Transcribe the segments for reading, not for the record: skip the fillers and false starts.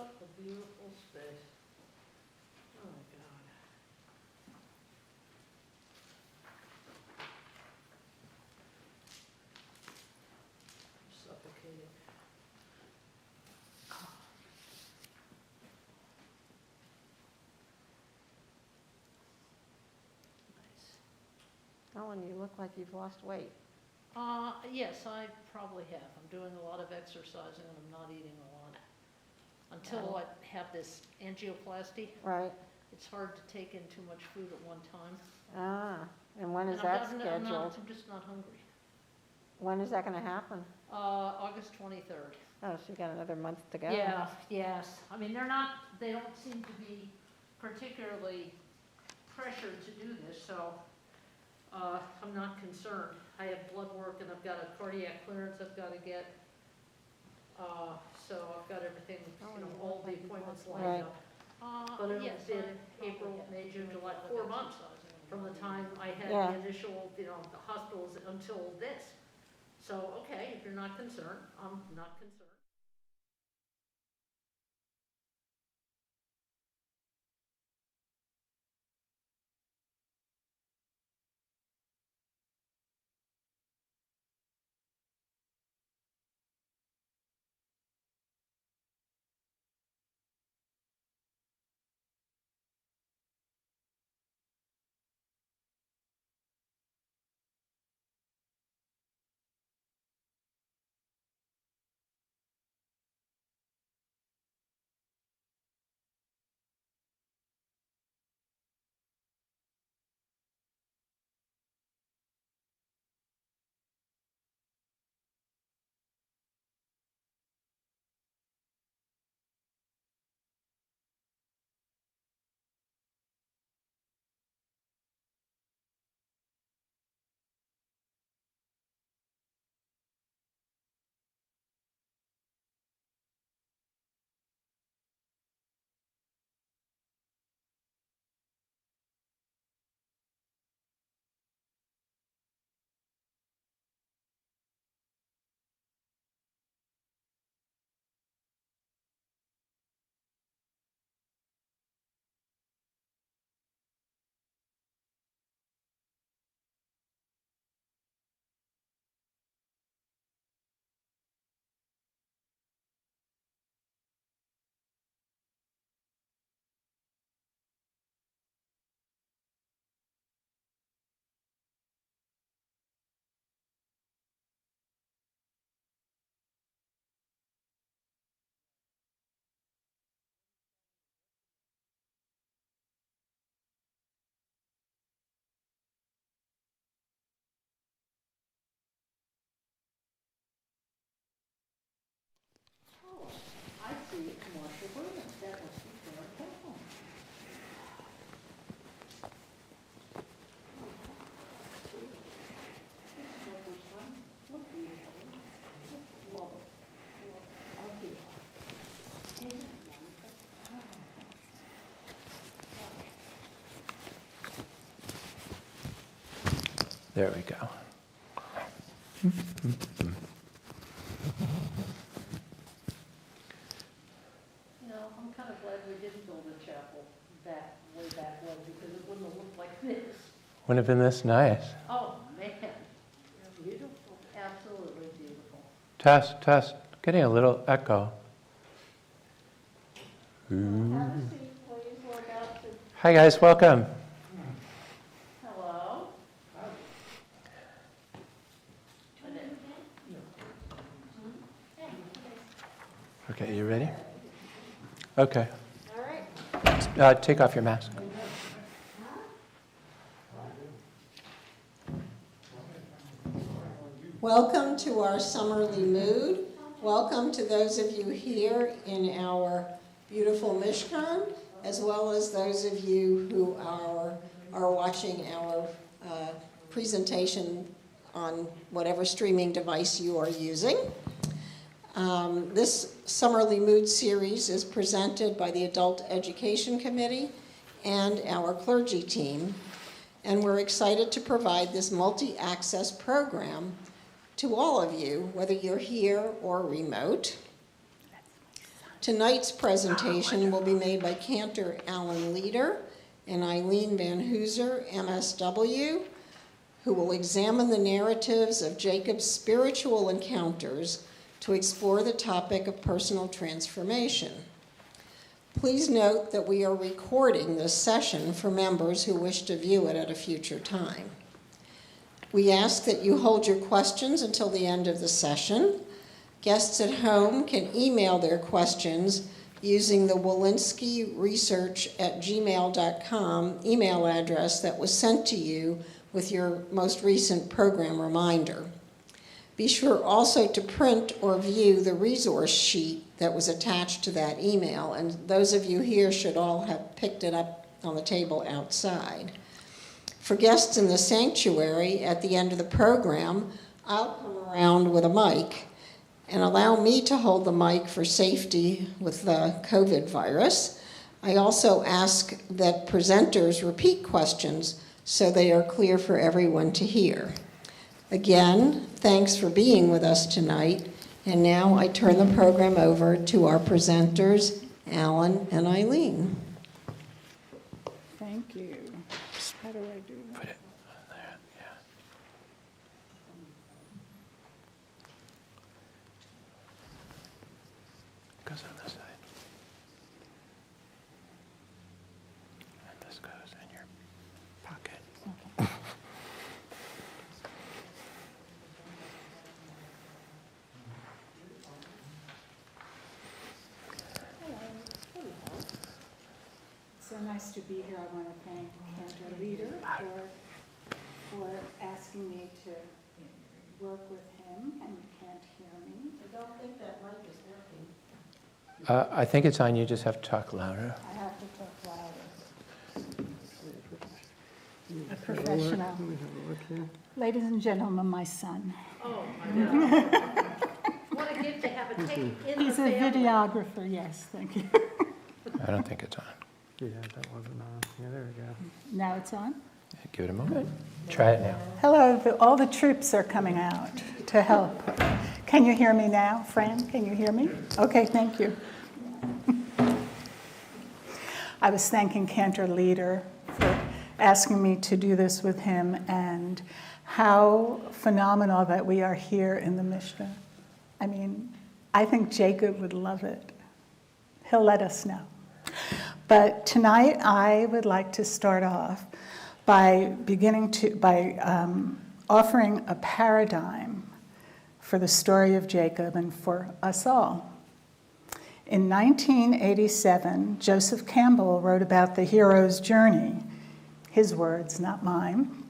What a beautiful space. Oh my God. I'm suffocating. Nice. Ellen, you look like you've lost weight. Yes, I probably have. I'm doing a lot of exercising and I'm not eating a lot. Until I have this angioplasty, Right. it's hard to take in too much food at one time. And when is And that I'm scheduled? just not hungry. When is that going to happen? August 23rd. Oh, so you got another month to go. Yeah, yes. I mean, they don't seem to be particularly pressured to do this, so I'm not concerned. I have blood work and I've got a cardiac clearance I've got to get. So I've got everything, all the appointments lined up. But it'll be April, May, June, July, 4 months from the time I had the initial, the hospitals until this. So, okay, if you're not concerned, I'm not concerned. Oh, I see a commercial building. That must be fair and careful. Look beautiful. Love it. Oh, beautiful. Isn't it wonderful? There we go. I'm kind of glad we didn't build a chapel way back when, because it wouldn't have looked like this. Wouldn't have been this nice. Oh, man. Beautiful. Absolutely beautiful. Test. Getting a little echo. Have a seat, please. We're about to... Hi guys, welcome. Hello? Okay, you ready? Okay. All right. Take off your mask. Welcome to our summer Limmud. Welcome to those of you here in our beautiful Mishkan, as well as those of you who are watching our presentation on whatever streaming device you are using. This Summer Limmud series is presented by the Adult Education Committee and our clergy team, and we're excited to provide this multi-access program to all of you, whether you're here or remote. Tonight's presentation will be made by Cantor Leider and Ilene Van Hoozer, MSW, who will examine the narratives of Jacob's spiritual encounters to explore the topic of personal transformation. Please note that we are recording this session for members who wish to view it at a future time. We ask that you hold your questions until the end of the session. Guests at home can email their questions using the walenskyresearch@gmail.com email address that was sent to you with your most recent program reminder. Be sure also to print or view the resource sheet that was attached to that email, and those of you here should all have picked it up on the table outside. For guests in the sanctuary, at the end of the program, I'll come around with a mic and allow me to hold the mic for safety with the COVID virus. I also ask that presenters repeat questions so they are clear for everyone to hear. Again, thanks for being with us tonight, and now I turn the program over to our presenters, Alan and Ilene. Thank you. How do I do that? Put it there, yeah. Goes on this side. And this goes in your pocket. So nice to be here. I want to thank Cantor Leider for asking me to work with him, and you can't hear me. I don't think that mic is working. I think it's on. You just have to talk louder. I have to talk louder. A professional. Ladies and gentlemen, my son. Oh, my God. What a gift to have a tape in the He's a family. videographer, yes, thank you. I don't think it's on. Yeah, that wasn't on. Yeah, there we go. Now it's on? Give it a moment. Try it now. Hello, all the troops are coming out to help. Can you hear me now, Fran? Can you hear me? Okay, thank you. I was thanking Cantor Leider for asking me to do this with him, and how phenomenal that we are here in the Mishnah. I mean, I think Jacob would love it. He'll let us know. But tonight I would like to start off by offering a paradigm for the story of Jacob and for us all. In 1987, Joseph Campbell wrote about the hero's journey. His words, not mine.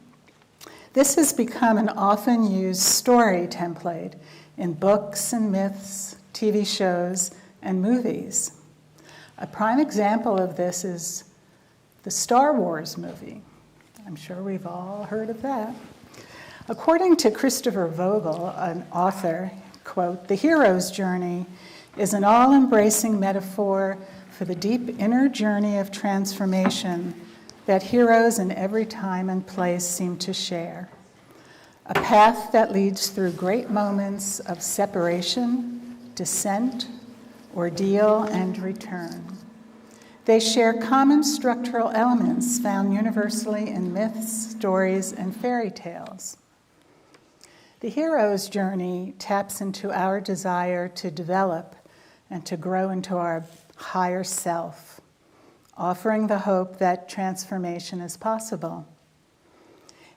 This has become an often used story template in books and myths, TV shows, and movies. A prime example of this is the Star Wars movie. I'm sure we've all heard of that. According to Christopher Vogel, an author, quote, "The hero's journey is an all-embracing metaphor for the deep inner journey of transformation that heroes in every time and place seem to share. A path that leads through great moments of separation, descent, ordeal, and return. They share common structural elements found universally in myths, stories, and fairy tales. The hero's journey taps into our desire to develop and to grow into our higher self, offering the hope that transformation is possible.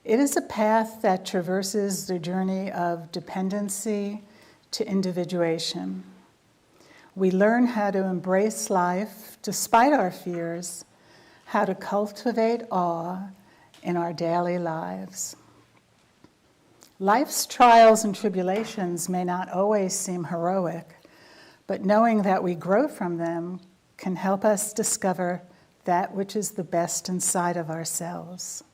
It is a path that traverses the journey of dependency to individuation. We learn how to embrace life despite our fears, how to cultivate awe in our daily lives. Life's trials and tribulations may not always seem heroic, but knowing that we grow from them can help us discover that which is the best inside of ourselves.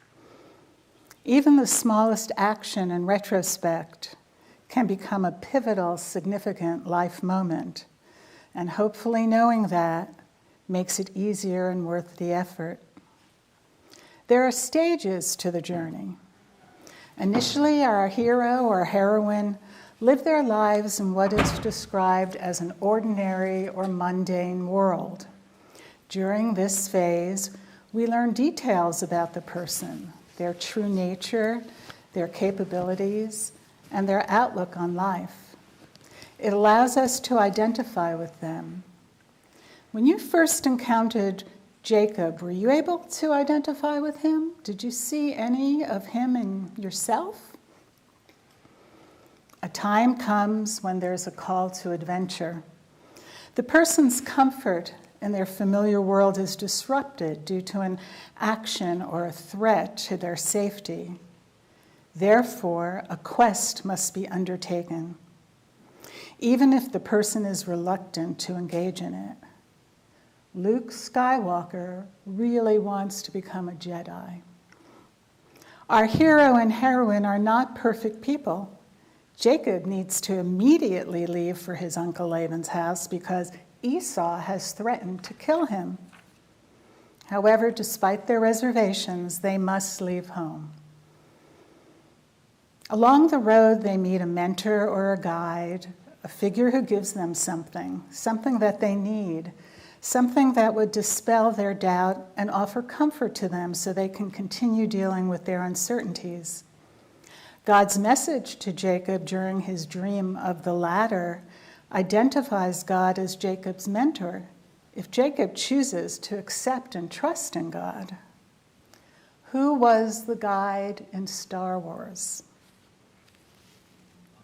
Even the smallest action in retrospect can become a pivotal, significant life moment, and hopefully knowing that makes it easier and worth the effort. There are stages to the journey. Initially, our hero or heroine live their lives in what is described as an ordinary or mundane world. During this phase, we learn details about the person, their true nature, their capabilities, and their outlook on life. It allows us to identify with them. When you first encountered Jacob, were you able to identify with him? Did you see any of him in yourself? A time comes when there's a call to adventure. The person's comfort in their familiar world is disrupted due to an action or a threat to their safety. Therefore, a quest must be undertaken, even if the person is reluctant to engage in it. Luke Skywalker really wants to become a Jedi. Our hero and heroine are not perfect people. Jacob needs to immediately leave for his Uncle Laban's house because Esau has threatened to kill him. However, despite their reservations, they must leave home. Along the road, they meet a mentor or a guide, a figure who gives them something that they need, something that would dispel their doubt and offer comfort to them so they can continue dealing with their uncertainties. God's message to Jacob during his dream of the ladder identifies God as Jacob's mentor if Jacob chooses to accept and trust in God. Who was the guide in Star Wars?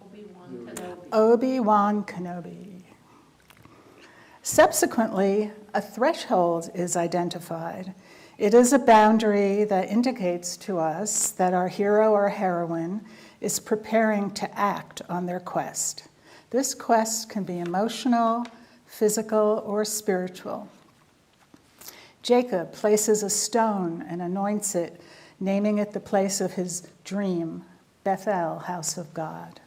Obi-Wan Kenobi. Obi-Wan Kenobi. Subsequently, a threshold is identified. It is a boundary that indicates to us that our hero or heroine is preparing to act on their quest. This quest can be emotional, physical, or spiritual. Jacob places a stone and anoints it, naming it the place of his dream, Bethel, house of God.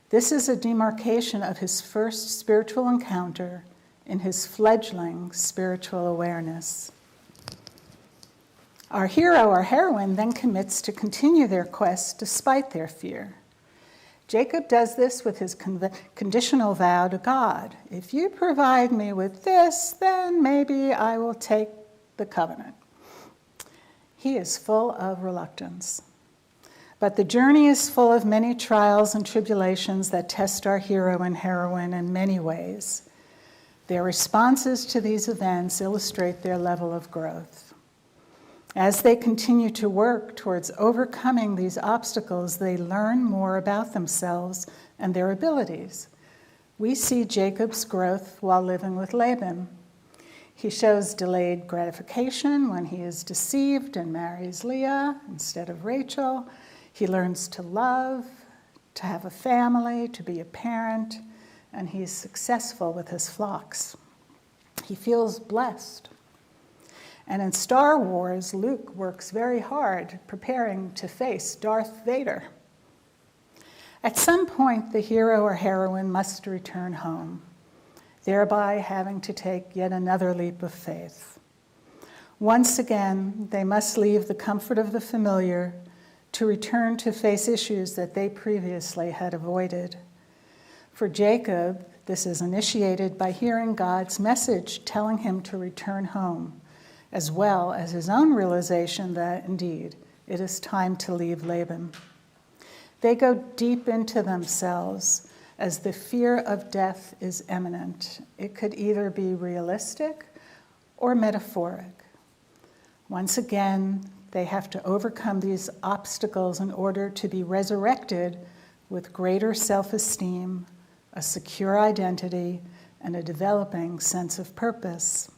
This is a demarcation of his first spiritual encounter in his fledgling spiritual awareness. Our hero or heroine then commits to continue their quest despite their fear. Jacob does this with his conditional vow to God. If you provide me with this, then maybe I will take the covenant. He is full of reluctance. But the journey is full of many trials and tribulations that test our hero and heroine in many ways. Their responses to these events illustrate their level of growth. As they continue to work towards overcoming these obstacles, they learn more about themselves and their abilities. We see Jacob's growth while living with Laban. He shows delayed gratification when he is deceived and marries Leah instead of Rachel. He learns to love, to have a family, to be a parent, and he's successful with his flocks. He feels blessed. And in Star Wars, Luke works very hard preparing to face Darth Vader. At some point, the hero or heroine must return home, thereby having to take yet another leap of faith. Once again, they must leave the comfort of the familiar to return to face issues that they previously had avoided. For Jacob, this is initiated by hearing God's message telling him to return home, as well as his own realization that, indeed, it is time to leave Laban. They go deep into themselves as the fear of death is imminent. It could either be realistic or metaphoric. Once again, they have to overcome these obstacles in order to be resurrected with greater self-esteem, a secure identity, and a developing sense of purpose.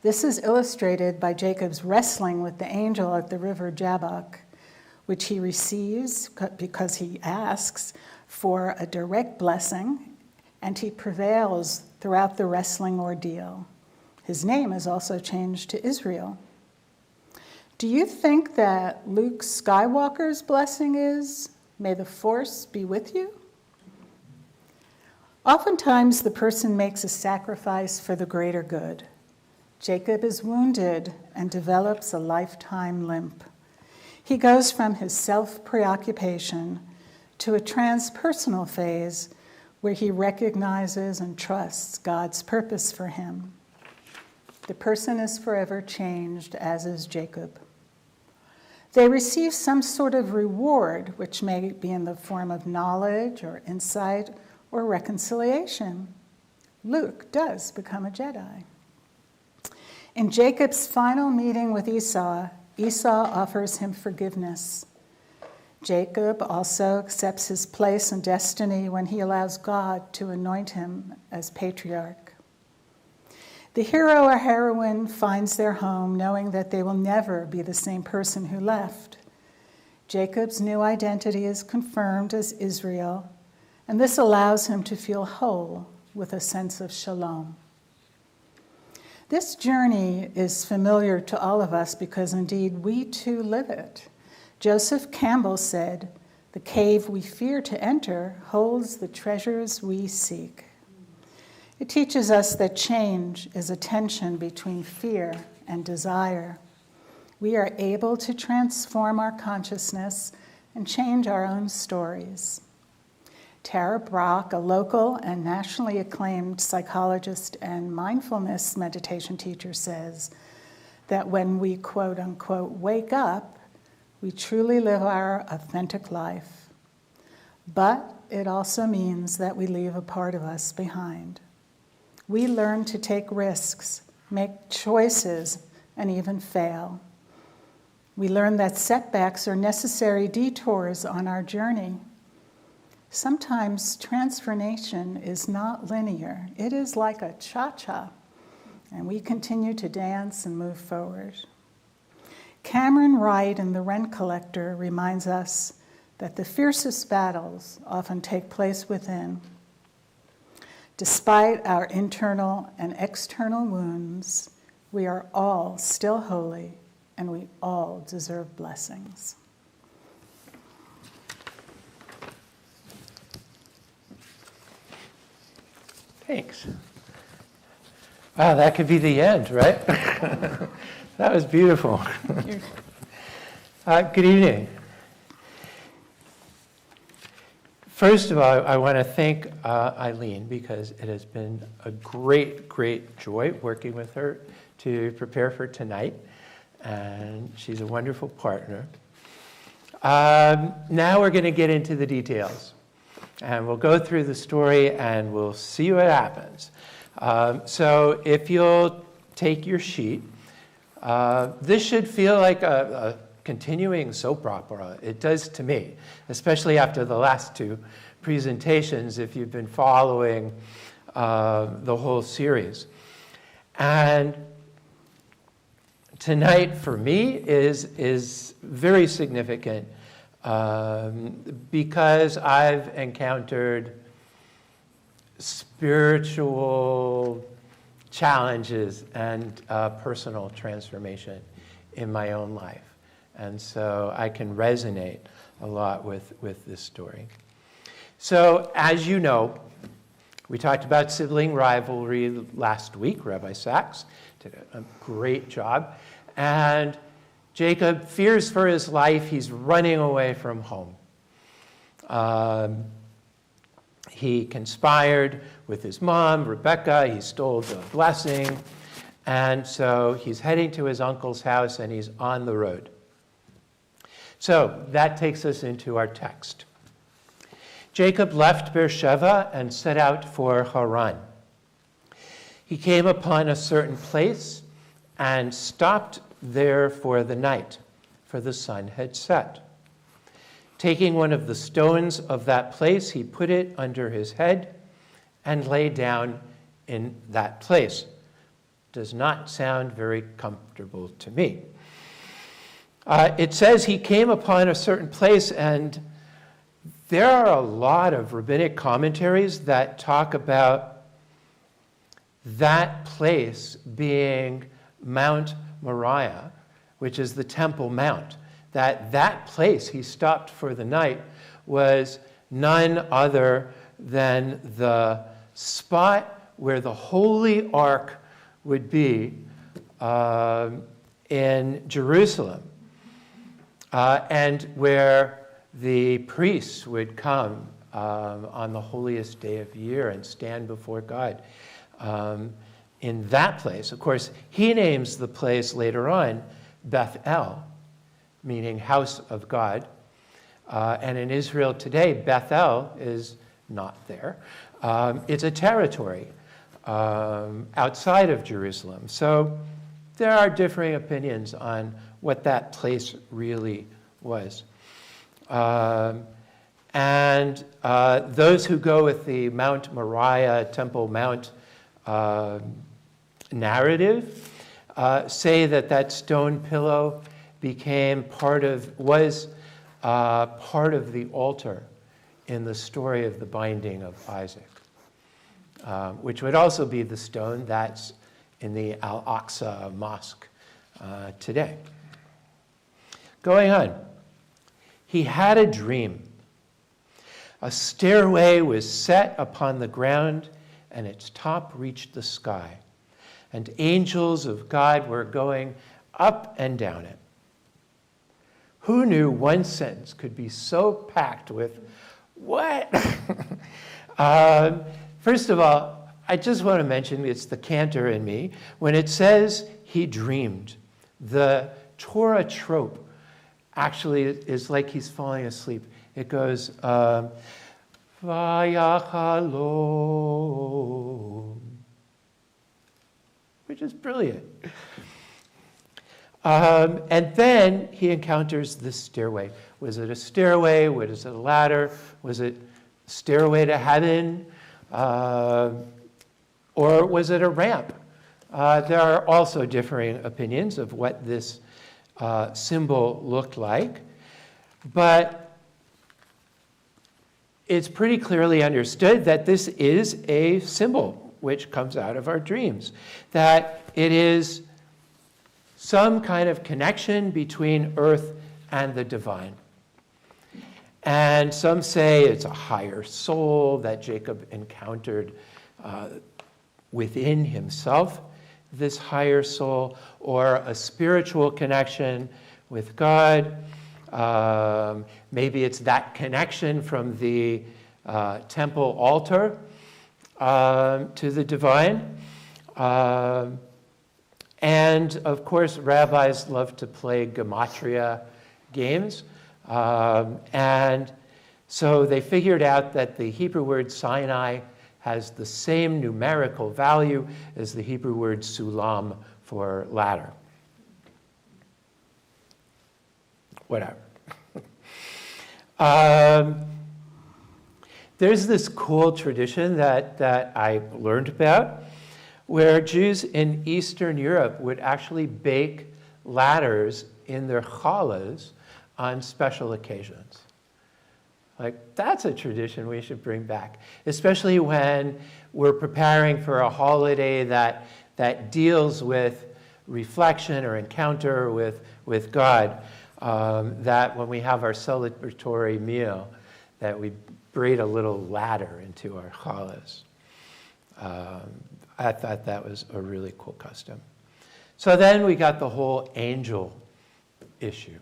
This is illustrated by Jacob's wrestling with the angel at the river Jabbok, which he receives because he asks for a direct blessing, and he prevails throughout the wrestling ordeal. His name is also changed to Israel. Do you think that Luke Skywalker's blessing is, "May the Force be with you"? Oftentimes, the person makes a sacrifice for the greater good. Jacob is wounded and develops a lifetime limp. He goes from his self-preoccupation to a transpersonal phase where he recognizes and trusts God's purpose for him. The person is forever changed, as is Jacob. They receive some sort of reward, which may be in the form of knowledge or insight or reconciliation. Luke does become a Jedi. In Jacob's final meeting with Esau, Esau offers him forgiveness. Jacob also accepts his place and destiny when he allows God to anoint him as patriarch. The hero or heroine finds their home knowing that they will never be the same person who left. Jacob's new identity is confirmed as Israel, and this allows him to feel whole with a sense of shalom. This journey is familiar to all of us because indeed we too live it. Joseph Campbell said, "The cave we fear to enter holds the treasures we seek." It teaches us that change is a tension between fear and desire. We are able to transform our consciousness and change our own stories. Tara Brach, a local and nationally acclaimed psychologist and mindfulness meditation teacher, says that when we quote unquote wake up, we truly live our authentic life. But it also means that we leave a part of us behind. We learn to take risks, make choices, and even fail. We learn that setbacks are necessary detours on our journey. Sometimes transformation is not linear. It is like a cha-cha, and we continue to dance and move forward. Cameron Wright in The Rent Collector reminds us that the fiercest battles often take place within. Despite our internal and external wounds, we are all still holy, and we all deserve blessings. Thanks. Wow, that could be the end, right? That was beautiful. Good evening. First of all, I want to thank Ilene because it has been a great, great joy working with her to prepare for tonight, and she's a wonderful partner. Now we're going to get into the details, and we'll go through the story and we'll see what happens. So if you'll take your sheet, this should feel like a continuing soap opera. It does to me, especially after the last two presentations, if you've been following the whole series. And tonight, for me, is very significant because I've encountered spiritual challenges and personal transformation in my own life. And so I can resonate a lot with this story. So as you know, we talked about sibling rivalry last week. Rabbi Sachs did a great job. And Jacob fears for his life. He's running away from home. He conspired with his mom, Rebecca. He stole the blessing. And so he's heading to his uncle's house, and he's on the road. So that takes us into our text. Jacob left Beersheba and set out for Haran. He came upon a certain place and stopped there for the night, for the sun had set. Taking one of the stones of that place, he put it under his head and lay down in that place. Does not sound very comfortable to me. It says he came upon a certain place, and there are a lot of rabbinic commentaries that talk about that place being Mount Moriah, which is the Temple Mount. That place he stopped for the night was none other than the spot where the Holy Ark would be in Jerusalem, and where the priests would come on the holiest day of the year and stand before God in that place. Of course, he names the place later on Bethel, meaning house of God. And in Israel today, Bethel is not there. It's a territory outside of Jerusalem. So there are differing opinions on what that place really was. And those who go with the Mount Moriah, Temple Mount narrative say that stone pillow became was part of the altar in the story of the binding of Isaac, which would also be the stone that's in the Al-Aqsa Mosque today. Going on, he had a dream. A stairway was set upon the ground, and its top reached the sky, and angels of God were going up and down it. Who knew one sentence could be so packed with what? First of all, I just want to mention, it's the Cantor in me, when it says he dreamed, the Torah trope actually is like he's falling asleep. It goes, Vayachalom, which is brilliant. And then he encounters this stairway. Was it a stairway? Was it a ladder? Was it stairway to heaven? Or was it a ramp? There are also differing opinions of what this symbol looked like. But it's pretty clearly understood that this is a symbol which comes out of our dreams, that it is some kind of connection between earth and the divine. And some say it's a higher soul that Jacob encountered within himself, this higher soul, or a spiritual connection with God. Maybe it's that connection from the temple altar to the divine. And of course, rabbis love to play gematria games. And so they figured out that the Hebrew word Sinai has the same numerical value as the Hebrew word sulam for ladder. Whatever. There's this cool tradition that I learned about, where Jews in Eastern Europe would actually bake ladders in their challahs on special occasions. Like, that's a tradition we should bring back, especially when we're preparing for a holiday that deals with reflection or encounter with God, that when we have our celebratory meal, that we braid a little ladder into our challahs. I thought that was a really cool custom. So then we got the whole angel issue.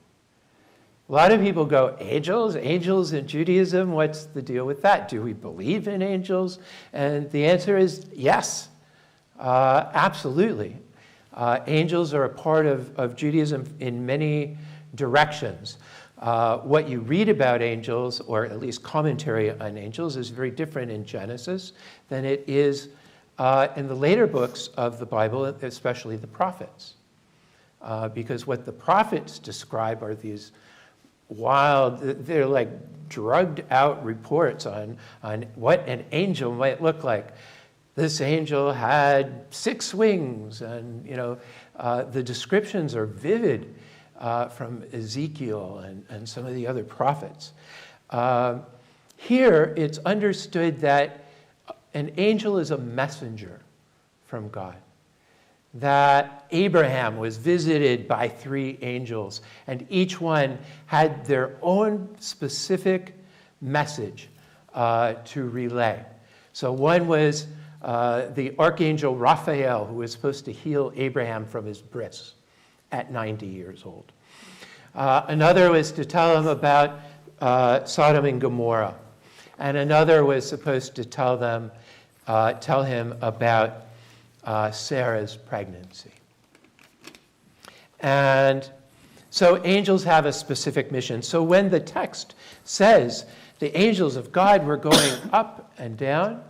A lot of people go, angels? Angels in Judaism? What's the deal with that? Do we believe in angels? And the answer is yes, absolutely. Angels are a part of Judaism in many directions. What you read about angels, or at least commentary on angels, is very different in Genesis than it is in the later books of the Bible, especially the prophets. Because what the prophets describe are these wild, they're like drugged out reports on what an angel might look like. This angel had 6 wings, and the descriptions are vivid from Ezekiel and some of the other prophets. Here, it's understood that an angel is a messenger from God. That Abraham was visited by 3 angels, and each one had their own specific message to relay. So one was the archangel Raphael, who was supposed to heal Abraham from his bris at 90 years old. Another was to tell him about Sodom and Gomorrah. And another was supposed to tell him about Sarah's pregnancy. And so angels have a specific mission. So when the text says the angels of God were going up and down,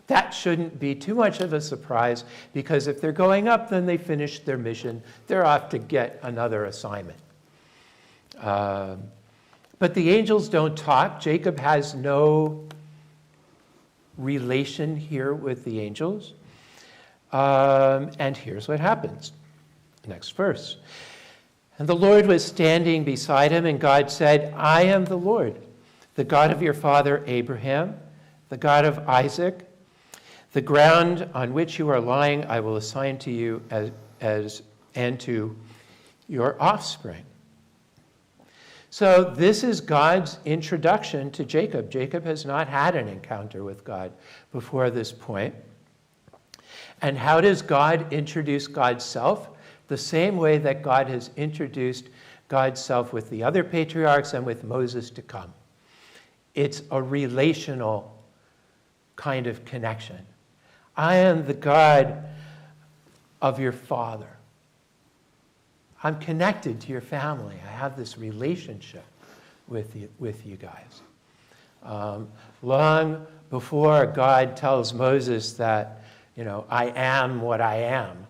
that shouldn't be too much of a surprise, because if they're going up, then they finished their mission. They're off to get another assignment. But the angels don't talk. Jacob has no relation here with the angels. And here's what happens. Next verse. And the Lord was standing beside him, and God said, I am the Lord, the God of your father Abraham, the God of Isaac. The ground on which you are lying I will assign to you and to your offspring. So this is God's introduction to Jacob. Jacob has not had an encounter with God before this point. And how does God introduce God's self? The same way that God has introduced God's self with the other patriarchs and with Moses to come. It's a relational kind of connection. I am the God of your father. I'm connected to your family. I have this relationship with you guys. Long before God tells Moses that, I am what I am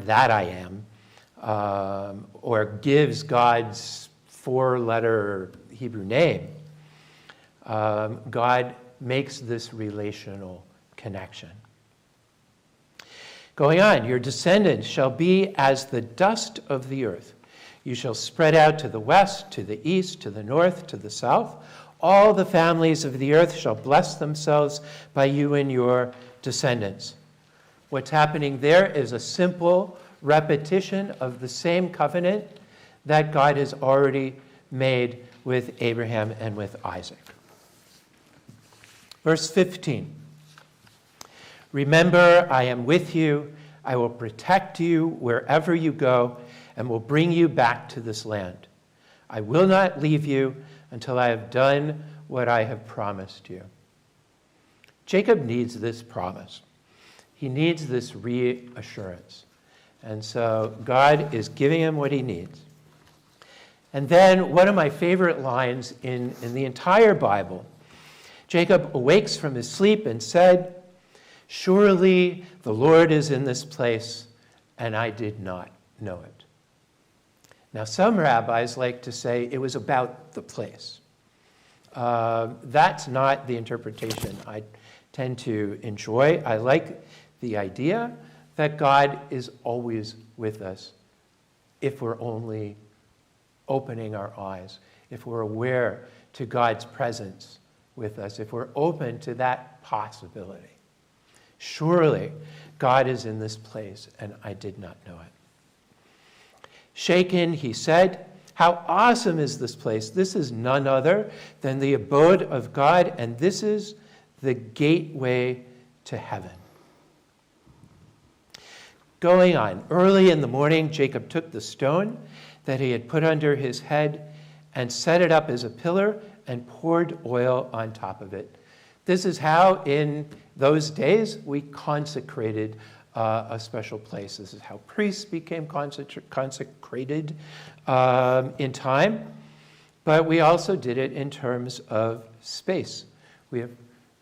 that I am, or gives God's 4-letter Hebrew name, God makes this relational connection. Going on, your descendants shall be as the dust of the earth. You shall spread out to the west, to the east, to the north, to the south. All the families of the earth shall bless themselves by you and your descendants. What's happening there is a simple repetition of the same covenant that God has already made with Abraham and with Isaac. Verse 15. Remember, I am with you. I will protect you wherever you go and will bring you back to this land. I will not leave you until I have done what I have promised you. Jacob needs this promise. He needs this reassurance. And so God is giving him what he needs. And then one of my favorite lines in the entire Bible, Jacob awakes from his sleep and said, surely the Lord is in this place, and I did not know it. Now, some rabbis like to say it was about the place. That's not the interpretation I tend to enjoy. I like the idea that God is always with us if we're only opening our eyes, if we're aware to God's presence with us, if we're open to that possibility. Surely God is in this place, and I did not know it. Shaken, he said, how awesome is this place? This is none other than the abode of God, and this is the gateway to heaven. Going on, early in the morning, Jacob took the stone that he had put under his head and set it up as a pillar and poured oil on top of it. This is how, in those days, we consecrated a special place. This is how priests became consecrated in time, but we also did it in terms of space. We have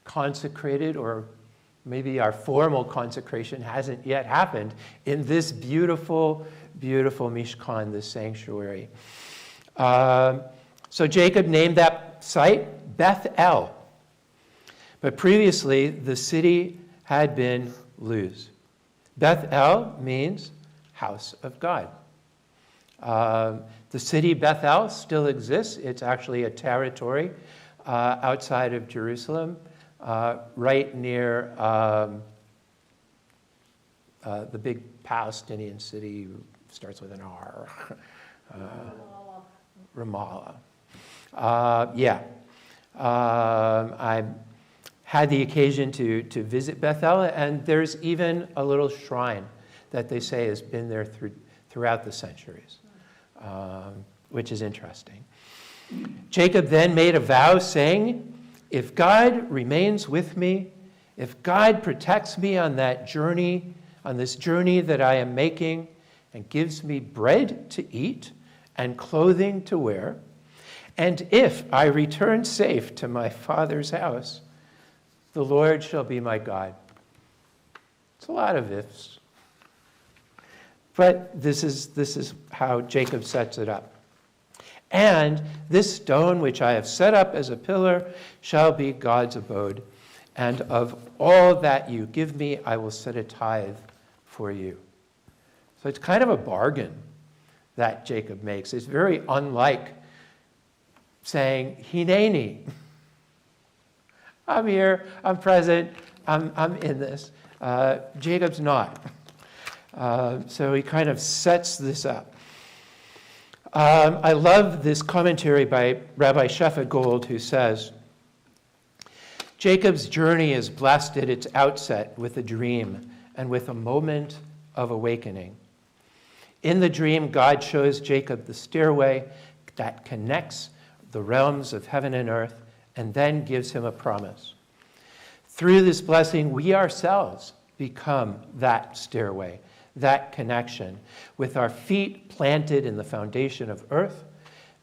consecrated, or maybe our formal consecration hasn't yet happened, in this beautiful, beautiful Mishkan, this sanctuary. So Jacob named that site Beth-El. But previously, the city had been Luz. Beth-El means house of God. The city Beth-El still exists. It's actually a territory outside of Jerusalem, right near the big Palestinian city, starts with an R, Ramallah. I had the occasion to visit Beth-El, and there's even a little shrine that they say has been there throughout the centuries, which is interesting. Jacob then made a vow saying, if God remains with me, if God protects me on that journey, on this journey that I am making, and gives me bread to eat and clothing to wear, and if I return safe to my father's house, the Lord shall be my God. It's a lot of ifs. But this is how Jacob sets it up. And this stone which I have set up as a pillar shall be God's abode. And of all that you give me, I will set a tithe for you. So it's kind of a bargain that Jacob makes. It's very unlike saying, Hineni. I'm here, I'm present, I'm in this. Jacob's not. So he kind of sets this up. I love this commentary by Rabbi Shefet Gold, who says, Jacob's journey is blessed at its outset with a dream and with a moment of awakening. In the dream, God shows Jacob the stairway that connects the realms of heaven and earth, and then gives him a promise. Through this blessing, we ourselves become that stairway, that connection, with our feet planted in the foundation of earth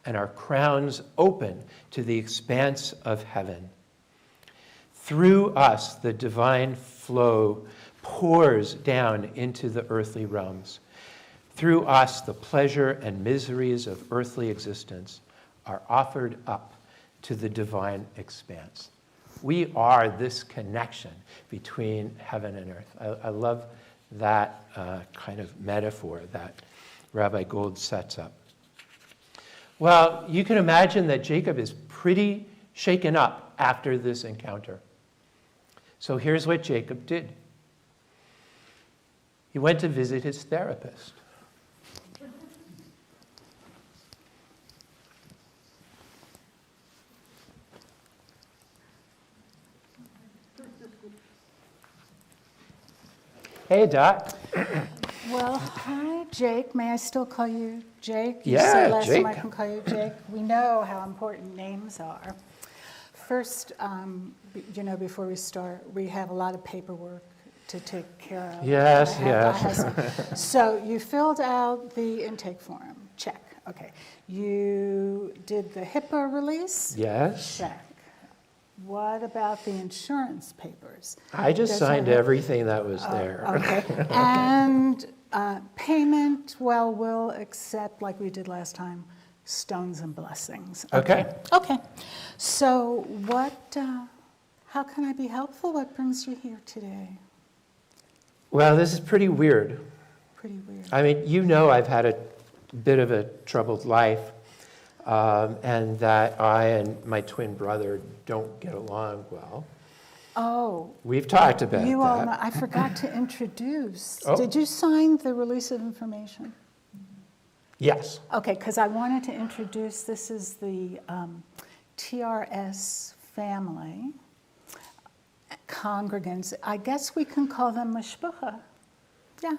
and our crowns open to the expanse of heaven. Through us, the divine flow pours down into the earthly realms. Through us, the pleasure and miseries of earthly existence are offered up to the divine expanse. We are this connection between heaven and earth. I love that kind of metaphor that Rabbi Gold sets up. Well, you can imagine that Jacob is pretty shaken up after this encounter. So here's what Jacob did. He went to visit his therapist. Hey, Doc. Well, hi, Jake. May I still call you Jake? You Yeah, said last Jake. time I can call you Jake. We know how important names are. First, before we start, we have a lot of paperwork to take care of. Yes, yes. So you filled out the intake form. Check. Okay. You did the HIPAA release? Yes. Check. What about the insurance papers? I just Does signed that- everything that was there. Okay. And payment, well, we'll accept, like we did last time, stones and blessings. Okay. Okay. So how can I be helpful? What brings you here today? Well, this is pretty weird. Pretty weird. I mean, you know I've had a bit of a troubled life, and that I and my twin brother don't get along well. Oh. We've talked about You that. all know, I forgot to introduce. Oh. Did you sign the release of information? Yes. Okay, because I wanted to introduce, this is the TRS family, congregants. I guess we can call them mishpucha. Yeah.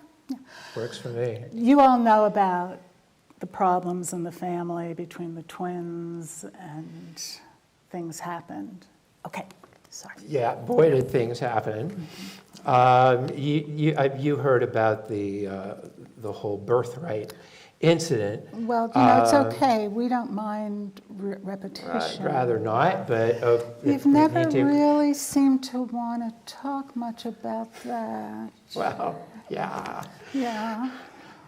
Works for me. You all know about the problems in the family between the twins and things happened. Okay, sorry. Yeah, boy, did things happen. You heard about the whole birthright incident. Well, it's okay. We don't mind repetition. Rather not, but You've never really seemed to want to talk much about that. Well, yeah. Yeah.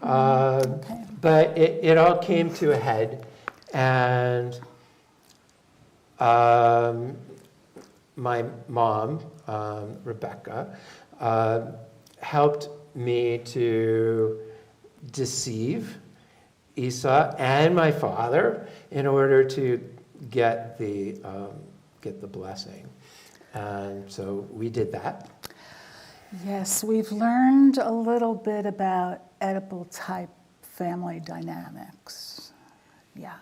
Okay. But it all came to a head, and my mom, Rebecca, helped me to deceive Esau and my father in order to get the blessing. And so we did that. Yes, we've learned a little bit about Oedipal type family dynamics. Yeah.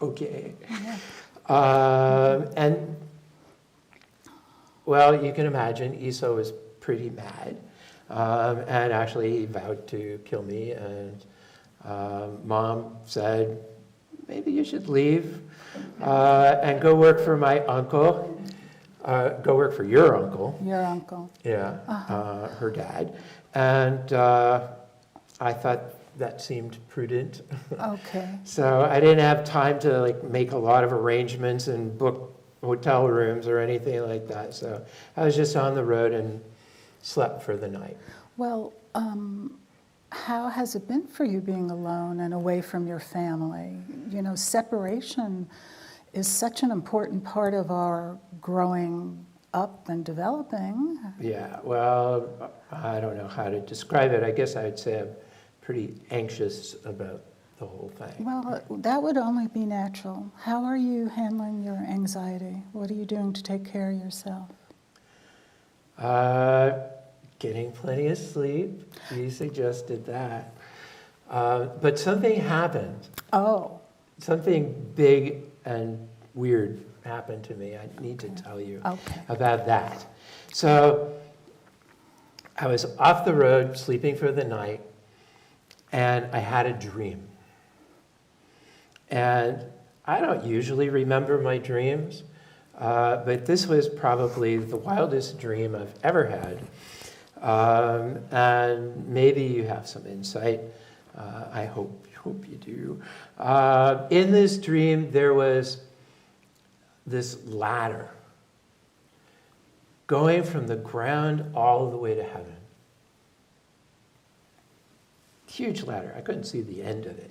Okay. Yeah. And, well, you can imagine Esau was pretty mad. And actually he vowed to kill me. And Mom said, maybe you should leave and go work for my uncle. Go work for your uncle. Your uncle. Yeah, her dad. And I thought that seemed prudent. Okay. So I didn't have time to like make a lot of arrangements and book hotel rooms or anything like that. So I was just on the road and slept for the night. Well, how has it been for you being alone and away from your family? You know, separation is such an important part of our growing up and developing. Yeah, well, I don't know how to describe it. I guess I would say I'm pretty anxious about the whole thing. Well, that would only be natural. How are you handling your anxiety? What are you doing to take care of yourself? Getting plenty of sleep. You suggested that. But something happened. Oh. Something big and weird happened to me. I need to tell you about that. So I was off the road sleeping for the night, and I had a dream. And I don't usually remember my dreams, but this was probably the wildest dream I've ever had. And maybe you have some insight. I hope you do. In this dream, there was this ladder going from the ground all the way to heaven. Huge ladder. I couldn't see the end of it.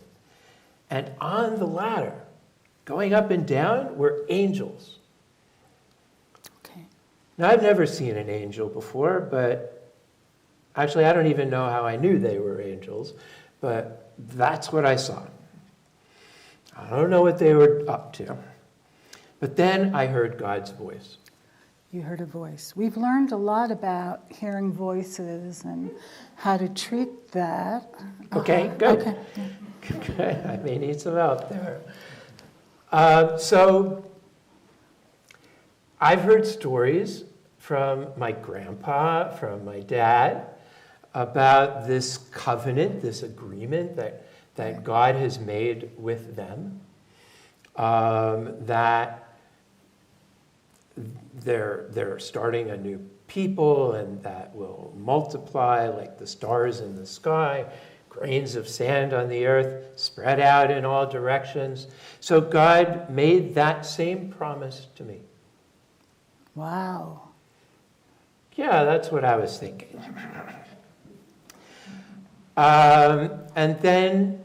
And on the ladder, going up and down, were angels. Okay. Now, I've never seen an angel before, but actually, I don't even know how I knew they were angels, but that's what I saw. I don't know what they were up to. But then I heard God's voice. You heard a voice. We've learned a lot about hearing voices and how to treat that. Okay, good. Okay. Okay, I may need some help there. So I've heard stories from my grandpa, from my dad, about this covenant, this agreement that God has made with them, that they're starting a new people and that will multiply like the stars in the sky, grains of sand on the earth, spread out in all directions. So God made that same promise to me. Wow. Yeah, that's what I was thinking. And then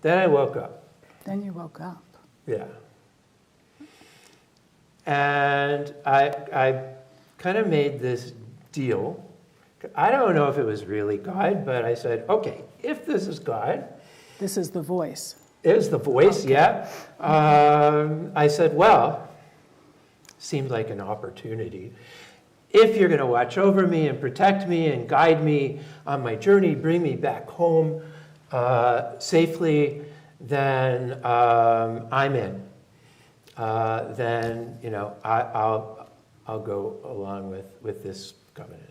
I woke up. Then you woke up. Yeah. And I kind of made this deal. I don't know if it was really God, but I said, okay, if this is God. This is the voice. It was the voice, Okay. yeah. I said, well, seemed like an opportunity. If you're going to watch over me and protect me and guide me on my journey, bring me back home safely, then I'm in. Then, you know, I'll go along with this covenant.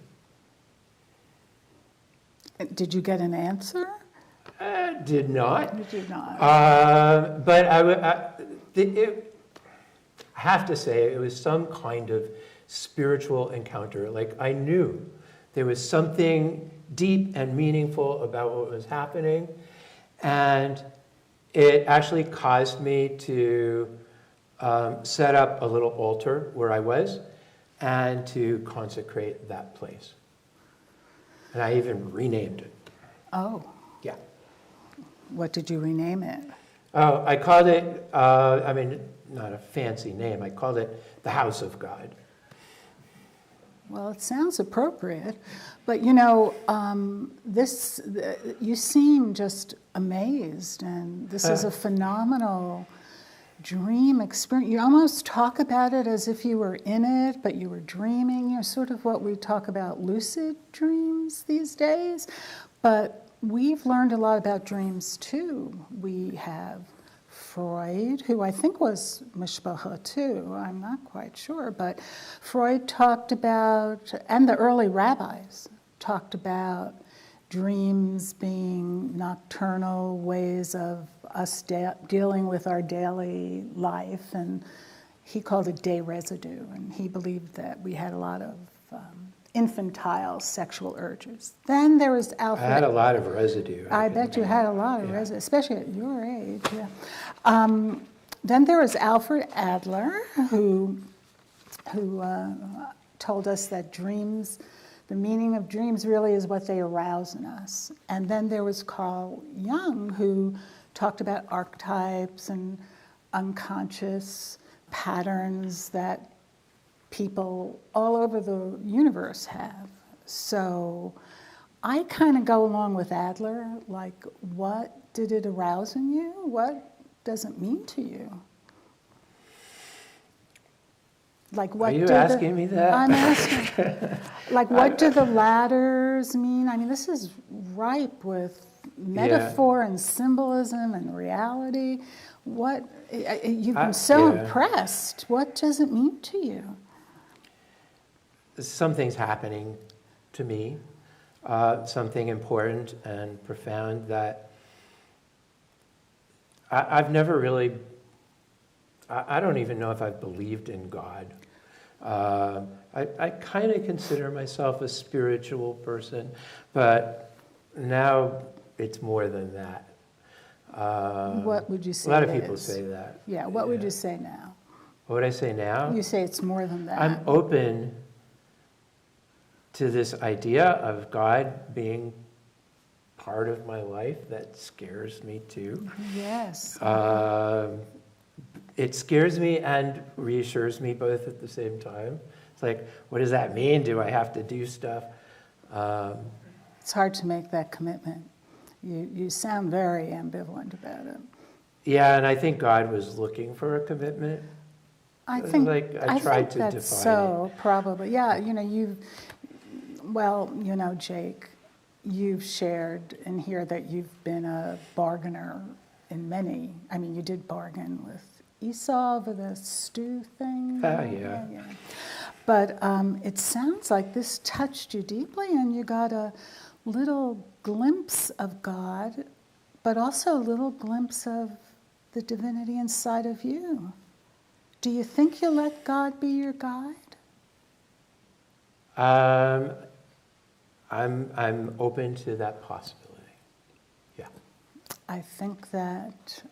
Did you get an answer? Did not. You did not. But I have to say, it was some kind of spiritual encounter. Like, I knew there was something deep and meaningful about what was happening, and it actually caused me to set up a little altar where I was and to consecrate that place. And I even renamed it. Oh. Yeah. What did you rename it? Oh, I called it, not a fancy name, I called it the House of God. Well, it sounds appropriate, but you know, you seem just amazed, and this is a phenomenal dream experience. You almost talk about it as if you were in it, but you were dreaming. You're sort of what we talk about lucid dreams these days, but we've learned a lot about dreams too. We have Freud, who I think was Mishpacha too, I'm not quite sure, but Freud talked about, and the early rabbis talked about dreams being nocturnal ways of us dealing with our daily life, and he called it day residue, and he believed that we had a lot of infantile sexual urges. Then there was Alfred. I had a lot of residue. I bet you had a lot of residue, especially at your age. Yeah. Then there was Alfred Adler, who told us that dreams, the meaning of dreams really is what they arouse in us. And then there was Carl Jung, who talked about archetypes and unconscious patterns that people all over the universe have. So I kind of go along with Adler, like, what did it arouse in you? What does it mean to you? Like, what Are you asking me that? I'm asking. Like, what do the ladders mean? I mean, this is ripe with metaphor and symbolism and reality. What, you've been so impressed. What does it mean to you? Something's happening to me, something important and profound that I've never really, I don't even know if I've believed in God. I kind of consider myself a spiritual person, but now it's more than that. What would you say? A lot of people say that. Yeah, what would you say now? What would I say now? You say it's more than that. I'm open to this idea of God being part of my life. That scares me too. Yes. It scares me and reassures me both at the same time. It's like, what does that mean? Do I have to do stuff? It's hard to make that commitment. You sound very ambivalent about it. Yeah, and I think God was looking for a commitment. I think I tried to that's define so, probably. Yeah, you know, Jake, you've shared in here that you've been a bargainer in many. I mean, you did bargain with Esau over the stew thing. Yeah. But it sounds like this touched you deeply, and you got a little glimpse of God, but also a little glimpse of the divinity inside of you. Do you think you'll let God be your guide? I'm open to that possibility. Yeah. I think that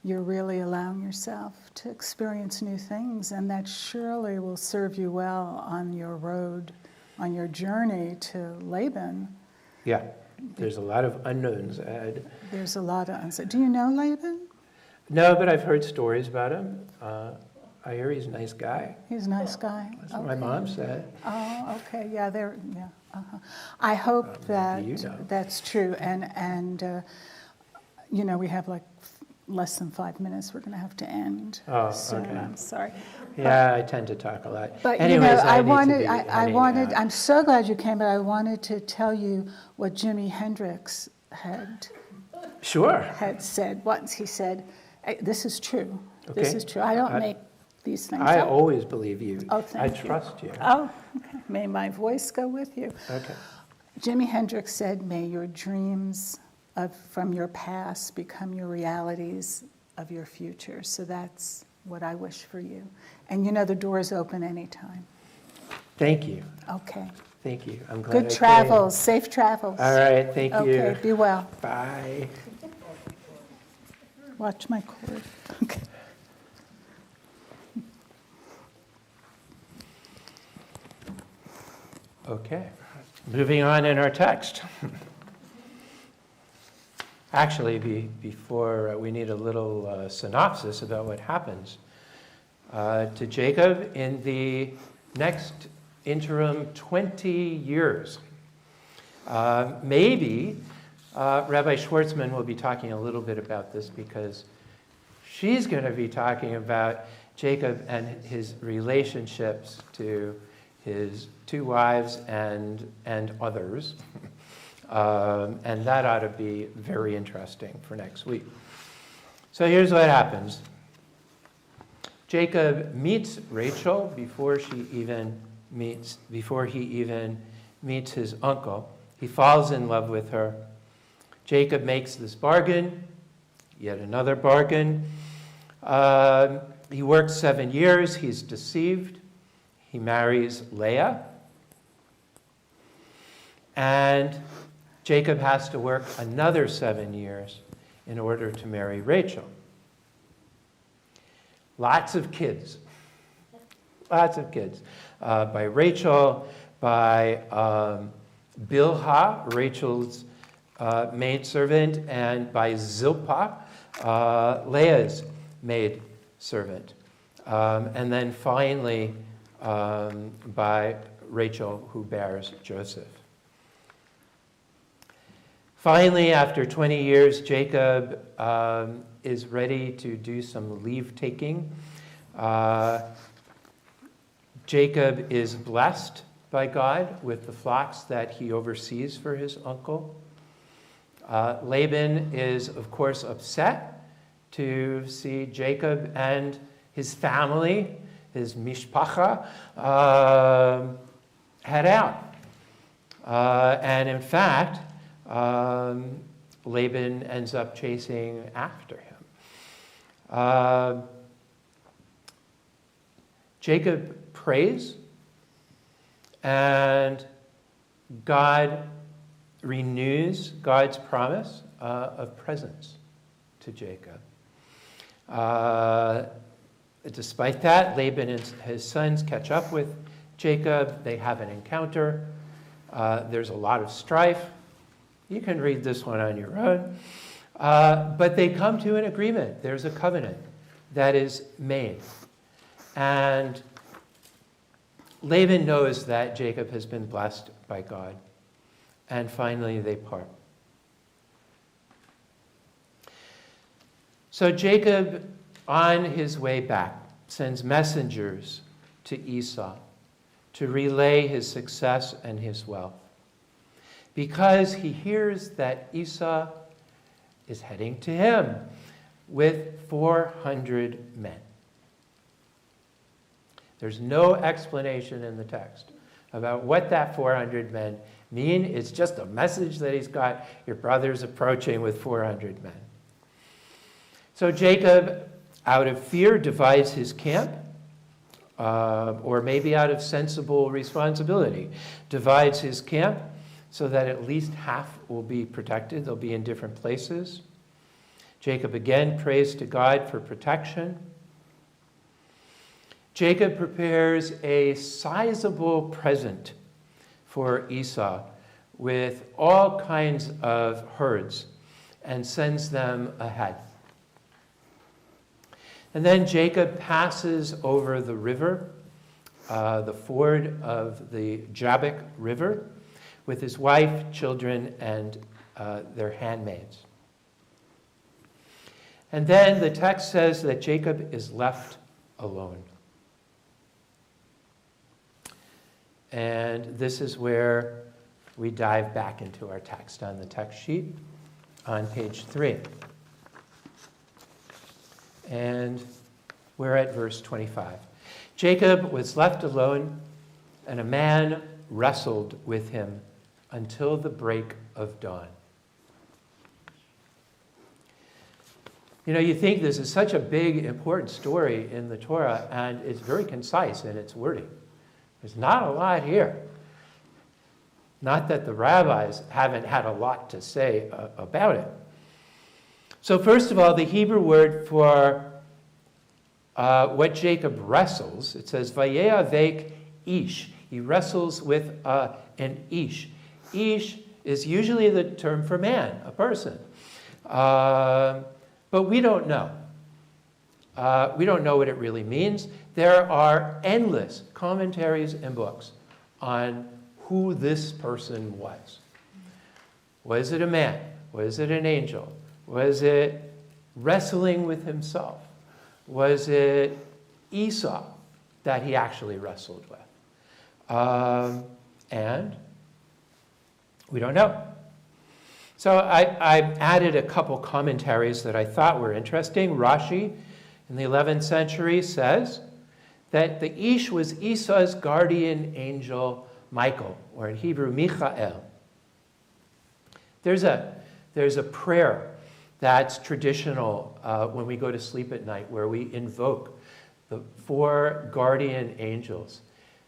you're really allowing yourself to experience new things, and that surely will serve you well on your road, on your journey to Laban. Yeah. There's a lot of unknowns ahead. There's a lot of unknowns. Do you know Laban? No, but I've heard stories about him. I hear he's a nice guy. He's a nice guy. That's what my mom said. Oh, okay. Yeah, I hope that that's true. And you know, we have like less than 5 minutes. We're going to have to end soon. Okay. I'm sorry. Yeah, I tend to talk a lot. But anyways, you know, I wanted. I'm so glad you came, but I wanted to tell you what Jimi Hendrix had said once. He said, "This is true. Okay. This is true. I don't make these things I up." always believe you. Oh, thank you. I trust you. Oh, okay. May my voice go with you. Okay. Jimi Hendrix said, "May your dreams from your past become your realities of your future." So that's what I wish for you. And you know, the door is open anytime. Thank you. Okay. Thank you. I'm glad. Good travels. Safe travels. All right. Thank you. Okay. Be well. Bye. Watch my cord. Okay. Okay. Moving on in our text. Actually, before we need a little synopsis about what happens to Jacob in the next interim 20 years. Maybe Rabbi Schwartzman will be talking a little bit about this because she's going to be talking about Jacob and his relationships to his 2 wives and others. And that ought to be very interesting for next week. So here's what happens. Jacob meets Rachel before he even meets his uncle. He falls in love with her. Jacob makes this bargain, yet another bargain. He works 7 years. He's deceived. He marries Leah. And Jacob has to work another 7 years in order to marry Rachel. Lots of kids. Lots of kids. By Rachel, by Bilhah, Rachel's maidservant, and by Zilpah, Leah's maidservant. And then finally by Rachel, who bears Joseph. Finally, after 20 years, Jacob is ready to do some leave-taking. Jacob is blessed by God with the flocks that he oversees for his uncle. Laban is, of course, upset to see Jacob and his family, his mishpacha, head out. And in fact, Laban ends up chasing after him. Jacob prays, and God renews God's promise of presence to Jacob. Despite that, Laban and his sons catch up with Jacob. They have an encounter. There's a lot of strife. You can read this one on your own. But they come to an agreement. There's a covenant that is made. And Laban knows that Jacob has been blessed by God. And finally, they part. So Jacob, on his way back, sends messengers to Esau to relay his success and his wealth, because he hears that Esau is heading to him with 400 men. There's no explanation in the text about what that 400 men mean. It's just a message that he's got. Your brother's approaching with 400 men. So Jacob, out of fear, divides his camp, or maybe out of sensible responsibility, divides his camp so that at least half will be protected. They'll be in different places. Jacob again prays to God for protection. Jacob prepares a sizable present for Esau with all kinds of herds and sends them ahead. And then Jacob passes over the river, the ford of the Jabbok River, with his wife, children, and their handmaids. And then the text says that Jacob is left alone. And this is where we dive back into our text on the text sheet on page 3. And we're at verse 25. Jacob was left alone, and a man wrestled with him until the break of dawn. You know, you think this is such a big, important story in the Torah, and it's very concise in its wording. There's not a lot here. Not that the rabbis haven't had a lot to say about it. So first of all, the Hebrew word for what Jacob wrestles, it says, Vayeavek ish. He wrestles with an ish. Ish is usually the term for man, a person. But we don't know. We don't know what it really means. There are endless commentaries and books on who this person was. Was it a man? Was it an angel? Was it wrestling with himself? Was it Esau that he actually wrestled with? And we don't know. So I added a couple commentaries that I thought were interesting. Rashi in the 11th century says that the Ish was Esau's guardian angel, Michael, or in Hebrew, Michael. There's a prayer that's traditional when we go to sleep at night, where we invoke the 4 guardian angels,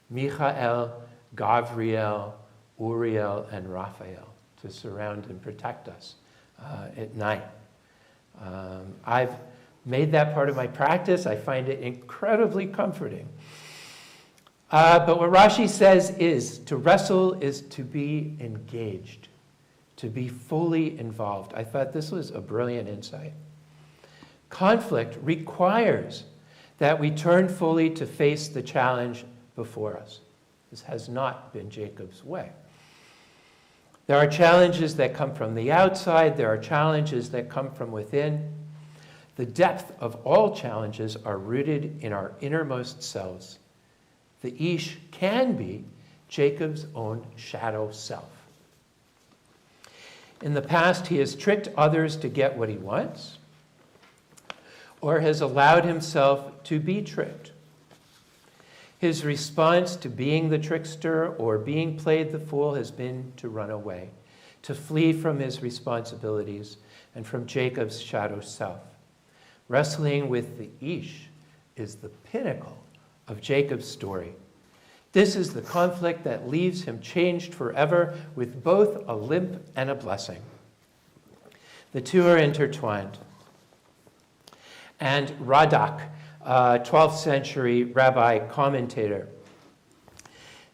Michael, Gabriel, Uriel, and Raphael, to surround and protect us at night. I've made that part of my practice. I find it incredibly comforting. But what Rashi says is, to wrestle is to be engaged, to be fully involved. I thought this was a brilliant insight. Conflict requires that we turn fully to face the challenge before us. This has not been Jacob's way. There are challenges that come from the outside. There are challenges that come from within. The depth of all challenges are rooted in our innermost selves. The Ish can be Jacob's own shadow self. In the past, he has tricked others to get what he wants, or has allowed himself to be tricked. His response to being the trickster or being played the fool has been to run away, to flee from his responsibilities and from Jacob's shadow self. Wrestling with the Ish is the pinnacle of Jacob's story. This is the conflict that leaves him changed forever, with both a limp and a blessing. The two are intertwined. And Radak, 12th century rabbi commentator,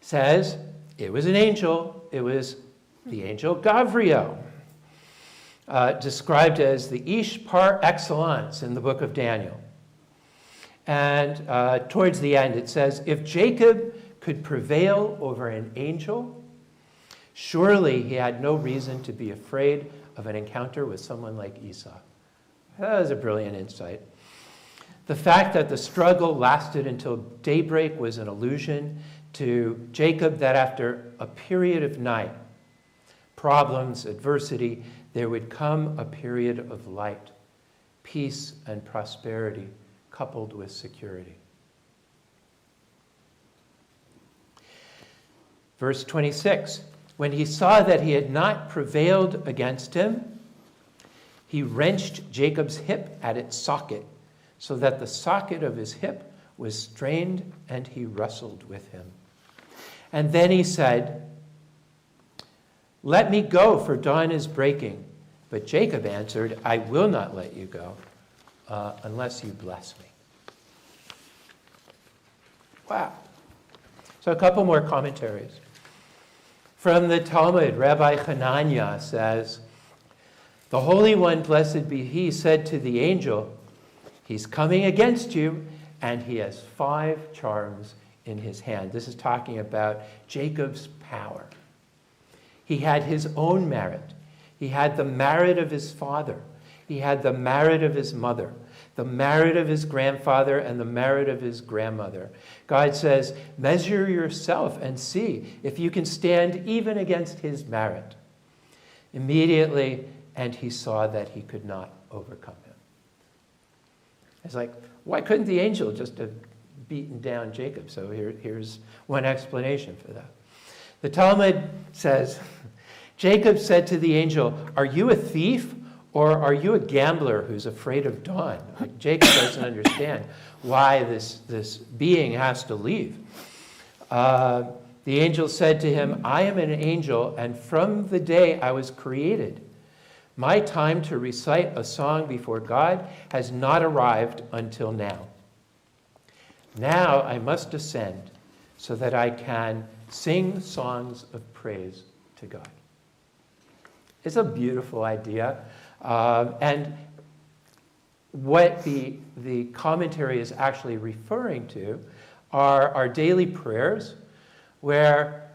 says it was an angel. It was the angel Gabriel, described as the Ish par excellence in the book of Daniel. And towards the end it says, if Jacob could prevail over an angel, surely he had no reason to be afraid of an encounter with someone like Esau. That was a brilliant insight. The fact that the struggle lasted until daybreak was an allusion to Jacob, that after a period of night, problems, adversity, there would come a period of light, peace and prosperity coupled with security. Verse 26, when he saw that he had not prevailed against him, he wrenched Jacob's hip at its socket, so that the socket of his hip was strained, and he wrestled with him. And then he said, let me go, for dawn is breaking. But Jacob answered, I will not let you go unless you bless me. Wow. So a couple more commentaries. From the Talmud, Rabbi Hananiah says, the Holy One, blessed be he, said to the angel, he's coming against you, and he has 5 charms in his hand. This is talking about Jacob's power. He had his own merit. He had the merit of his father. He had the merit of his mother, the merit of his grandfather, and the merit of his grandmother. God says, measure yourself and see if you can stand even against his merit. Immediately, and he saw that he could not overcome him. It's like, why couldn't the angel just have beaten down Jacob? So here's one explanation for that. The Talmud says, Jacob said to the angel, are you a thief, or are you a gambler who's afraid of dawn? Like, Jacob doesn't understand why this being has to leave. The angel said to him, I am an angel, and from the day I was created, my time to recite a song before God has not arrived until now. Now I must ascend so that I can sing songs of praise to God. It's a beautiful idea. And what the commentary is actually referring to are our daily prayers, where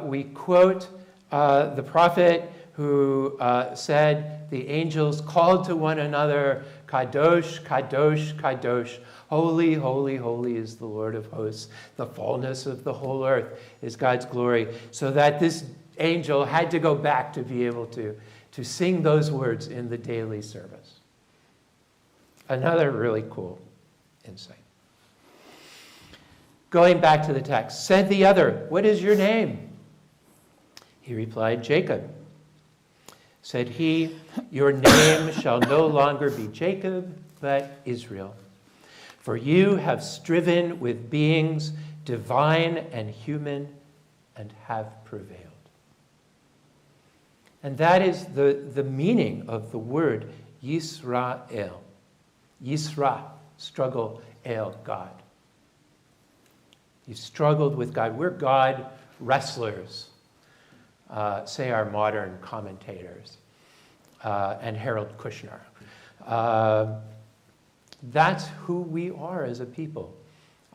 we quote the prophet who said, the angels called to one another, Kadosh, Kadosh, Kadosh, holy, holy, holy is the Lord of hosts. The fullness of the whole earth is God's glory. So that this angel had to go back to be able to sing those words in the daily service. Another really cool insight. Going back to the text, said the other, what is your name? He replied, Jacob. Said he, "Your name shall no longer be Jacob, but Israel. For you have striven with beings divine and human and have prevailed." And that is the meaning of the word Yisrael. Yisra, struggle, El, God. You've struggled with God. We're God wrestlers, say our modern commentators, and Harold Kushner. That's who we are as a people.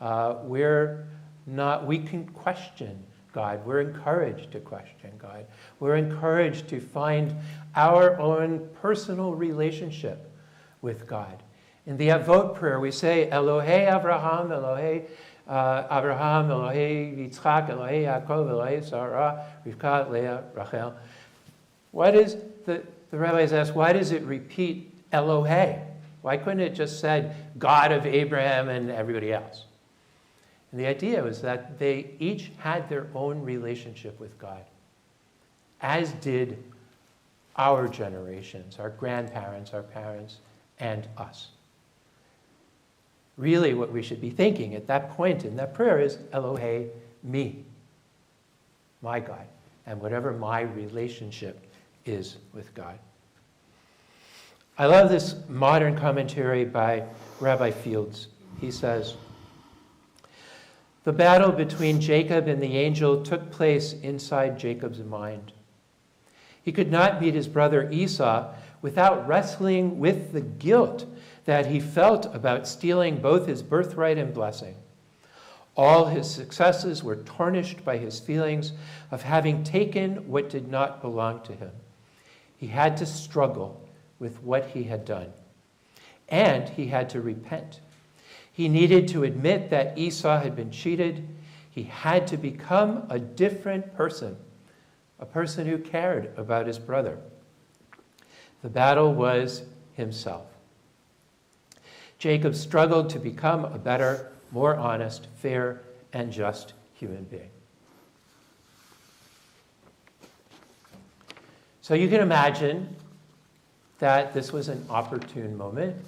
We can question God. We're encouraged to question God. We're encouraged to find our own personal relationship with God. In the Avot prayer, we say, Elohei Avraham, Elohei Avraham, Elohei Yitzchak, Elohei Yaakov, Elohei Sarah, Rivka, Leah, Rachel. Why does the rabbis ask, why does it repeat Elohei? Why couldn't it just said God of Abraham and everybody else? And the idea was that they each had their own relationship with God, as did our generations, our grandparents, our parents, and us. Really what we should be thinking at that point in that prayer is Elohei, me, my God, and whatever my relationship is with God. I love this modern commentary by Rabbi Fields. He says, "The battle between Jacob and the angel took place inside Jacob's mind. He could not meet his brother Esau without wrestling with the guilt that he felt about stealing both his birthright and blessing. All his successes were tarnished by his feelings of having taken what did not belong to him. He had to struggle with what he had done, and he had to repent. He needed to admit that Esau had been cheated. He had to become a different person, a person who cared about his brother. The battle was himself. Jacob struggled to become a better, more honest, fair, and just human being." So you can imagine that this was an opportune moment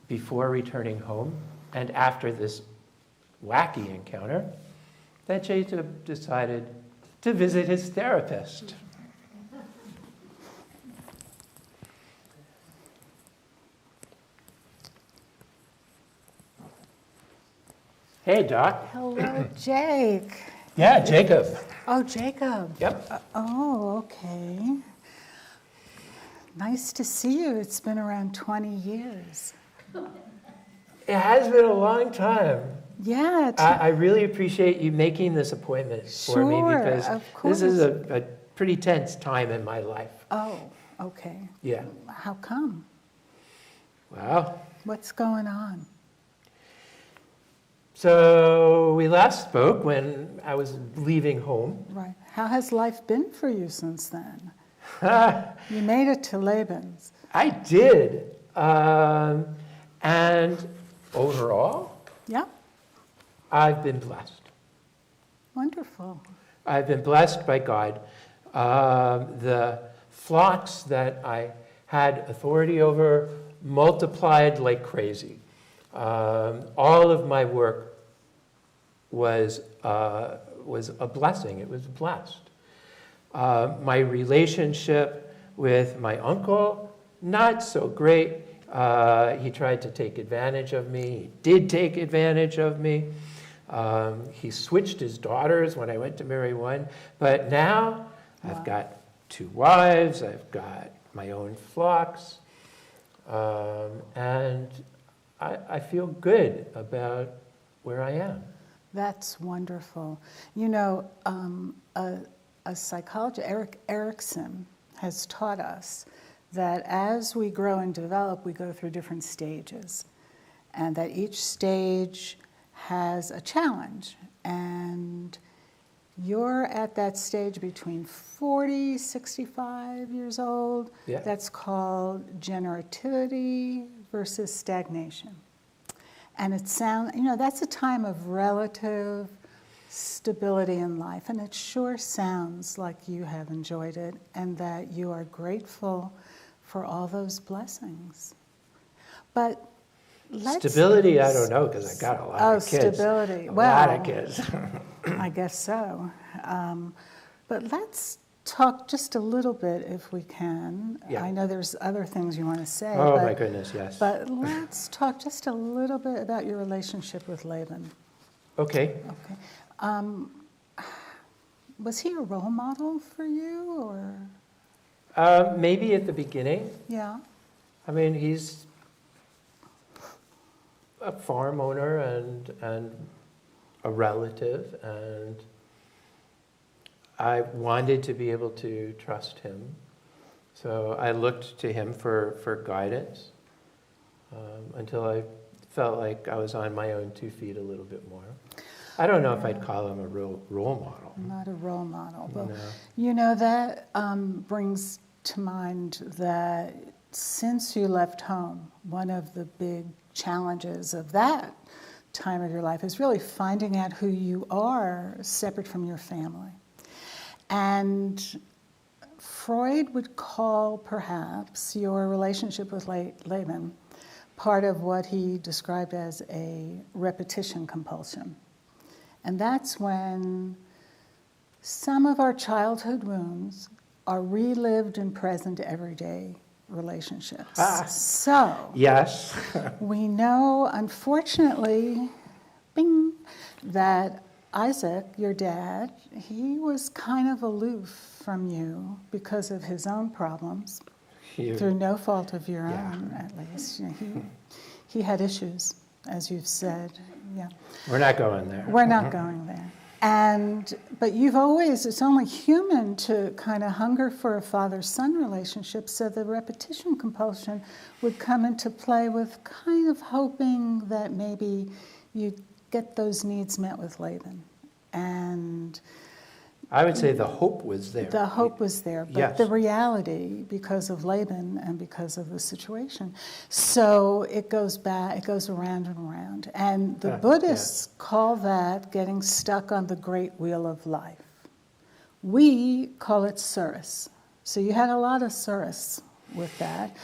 before returning home and after this wacky encounter that Jacob decided to visit his therapist. Hey, Doc. Hello, Jake. Yeah, Jacob. Oh, Jacob. Yep. Oh, okay. Nice to see you. It's been around 20 years. It has been a long time. Yeah. I really appreciate you making this appointment for me because of course. this is a pretty tense time in my life. Oh, okay. Yeah. How come? Well, What's going on? so we last spoke when I was leaving home. Right. How has life been for you since then? You made it to Laban's. I did. And overall, Yeah. I've been blessed. Wonderful. I've been blessed by God. The flocks that I had authority over multiplied like crazy. All of my work was a blessing. It was blessed. My relationship with my uncle, not so great. He tried to take advantage of me. He did take advantage of me. He switched his daughters when I went to marry one. But now I've got 2 wives. I've got my own flocks. And I feel good about where I am. That's wonderful. You know, a psychologist, Erik Erikson, has taught us that as we grow and develop, we go through different stages, and that each stage has a challenge. And you're at that stage between 40, 65 years old. Yeah. That's called generativity versus stagnation. And it sounds, that's a time of relative stability in life, and it sure sounds like you have enjoyed it and that you are grateful for all those blessings. But Stability, I don't know, because I got a lot of kids. Stability. A lot of kids. I guess so. But let's talk just a little bit, if we can. Yeah. I know there's other things you want to say. Oh, my goodness, yes. But let's talk just a little bit about your relationship with Laban. Okay. Okay. Was he a role model for you, or? Maybe at the beginning. Yeah. I mean, he's a farm owner and a relative, and I wanted to be able to trust him. So I looked to him for guidance until I felt like I was on my own 2 feet a little bit more. I don't know if I'd call him a real role model. Not a role model. But, No. you know, that brings to mind that since you left home, one of the big challenges of that time of your life is really finding out who you are separate from your family. And Freud would call, perhaps, your relationship with Laban part of what he described as a repetition compulsion. And that's when some of our childhood wounds are relived in present everyday relationships. So, Yes. we know, unfortunately, bing, that Isaac, your dad, he was kind of aloof from you because of his own problems, through no fault of your own, at least. You know, he had issues, as you've said. Yeah. We're not going there. We're not going there. But you've always, it's only human to kind of hunger for a father-son relationship, so the repetition compulsion would come into play with kind of hoping that maybe you'd get those needs met with Laban. And I would say the hope was there. the hope was there, but Yes. the reality, because of Laban and because of the situation. So it goes back, it goes around and around. And the Buddhists call that getting stuck on the great wheel of life. We call it Thurs. So you had a lot of Thurs with that.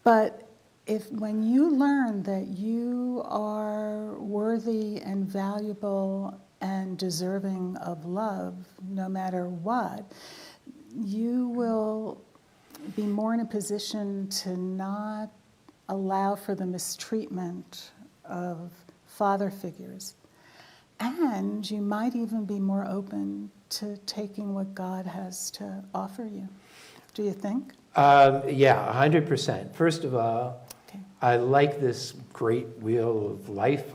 But when you learn that you are worthy and valuable and deserving of love, no matter what, you will be more in a position to not allow for the mistreatment of father figures. And you might even be more open to taking what God has to offer you. Do you think? Yeah, 100%. First of all, Okay. I like this great wheel of life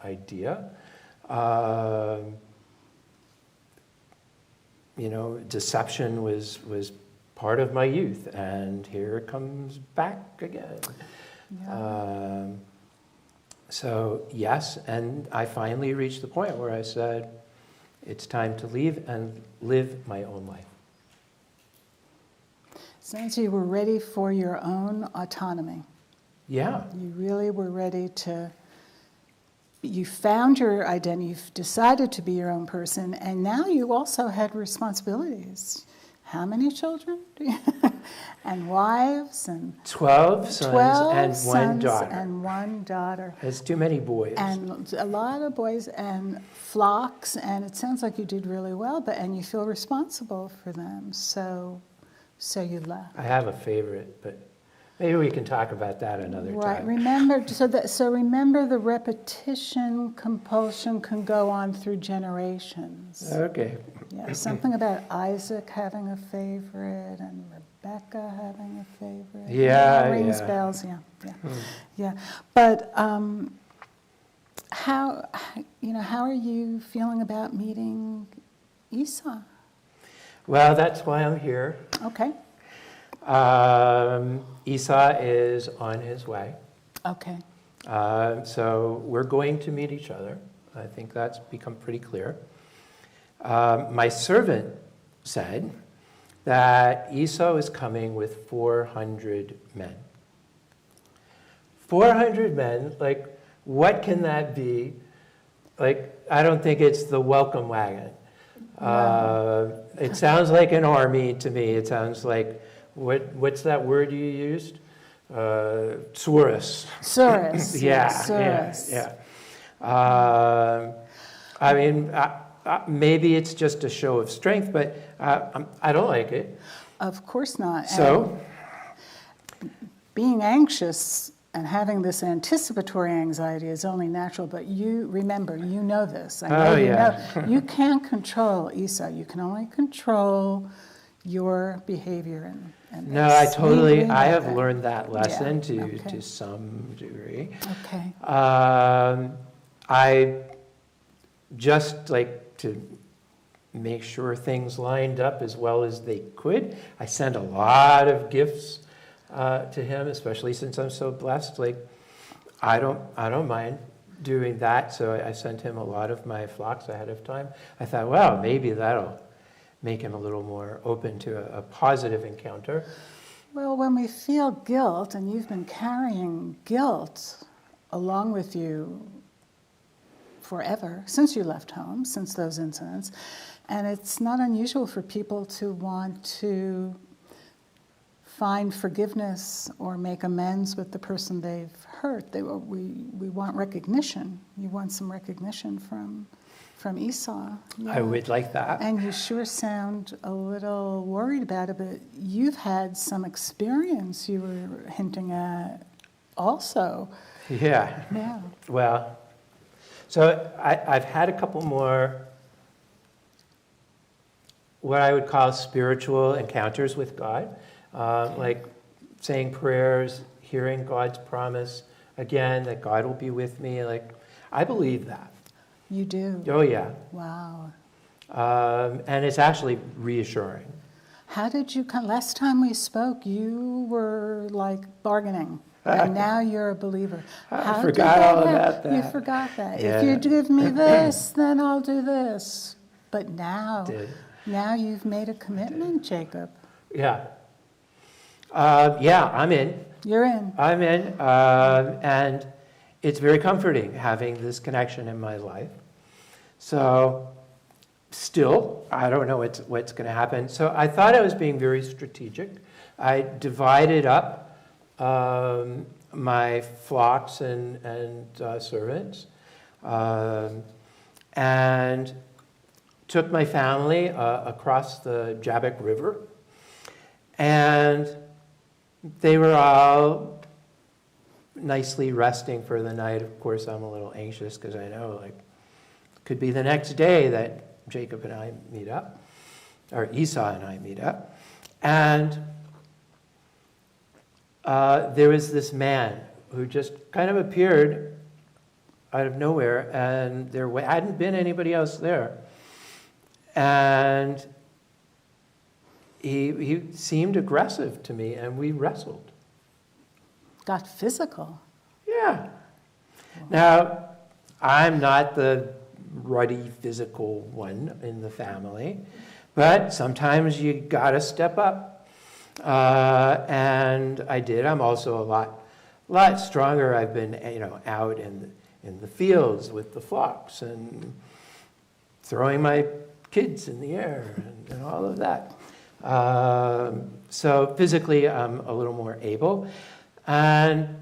idea. You know, deception was part of my youth, and here it comes back again. Yeah. So yes, and I finally reached the point where I said, it's time to leave and live my own life. Sounds you were ready for your own autonomy. Yeah. You really were ready to, you found your identity, you've decided to be your own person, and now you also had responsibilities. How many children? And wives and 12 sons 12 and one sons daughter. and one daughter. That's too many boys. And a lot of boys and flocks, and it sounds like you did really well, and you feel responsible for them, so you left. I have a favorite, but maybe we can talk about that another Right. time. Remember, so remember, the repetition compulsion can go on through generations. Okay. Yeah, something about Isaac having a favorite and Rebecca having a favorite. Yeah, Rings yeah. bells. Yeah. But how are you feeling about meeting Esau? Well, that's why I'm here. Okay. Esau is on his way. Okay. So we're going to meet each other. I think that's become pretty clear. My servant said that Esau is coming with 400 men. 400 men, like, what can that be? Like, I don't think it's the welcome wagon. It sounds like an army to me. It sounds like, what's that word you used? Saurus. Saurus. Yeah, Saurus. yeah. I mean, maybe it's just a show of strength, but I don't like it. Of course not. So? And being anxious and having this anticipatory anxiety is only natural, but you remember, you know this. I know you know. You can't control Esau. You can only control your behavior. And No, I have learned that lesson to some degree. Okay. I just like to make sure things lined up as well as they could. I sent a lot of gifts to him, especially since I'm so blessed. Like, I don't mind doing that. So I sent him a lot of my flocks ahead of time. I thought, well, maybe that'll make him a little more open to a positive encounter. Well, when we feel guilt, and you've been carrying guilt along with you forever, since you left home, since those incidents, and it's not unusual for people to want to find forgiveness or make amends with the person they've hurt. We want recognition. You want some recognition from Esau. Yeah. I would like that. And you sure sound a little worried about it, but you've had some experience you were hinting at also. Yeah. Yeah. Well, so I've had a couple more what I would call spiritual encounters with God, like saying prayers, hearing God's promise again that God will be with me. Like, I believe that. You do? Oh, yeah. Wow. And it's actually reassuring. How did you come? Last time we spoke, you were like bargaining, and now you're a believer. I forgot all about that. You forgot that. Yeah. If you give me this, then I'll do this. But now you've made a commitment, Jacob. Yeah. Yeah, I'm in. You're in. I'm in. And it's very comforting having this connection in my life. So still, I don't know what's going to happen. So I thought I was being very strategic. I divided up my flocks and servants, and took my family across the Jabbok River, and they were all nicely resting for the night. Of course, I'm a little anxious because I know, like, it could be the next day that Jacob and I meet up, or Esau and I meet up. And there was this man who just kind of appeared out of nowhere, and there hadn't been anybody else there. And he seemed aggressive to me, and we wrestled. Got physical. Yeah. Now, I'm not the ruddy physical one in the family, but sometimes you gotta step up. And I did. I'm also a lot stronger. I've been, out in the fields with the flocks and throwing my kids in the air and all of that. So physically, I'm a little more able. And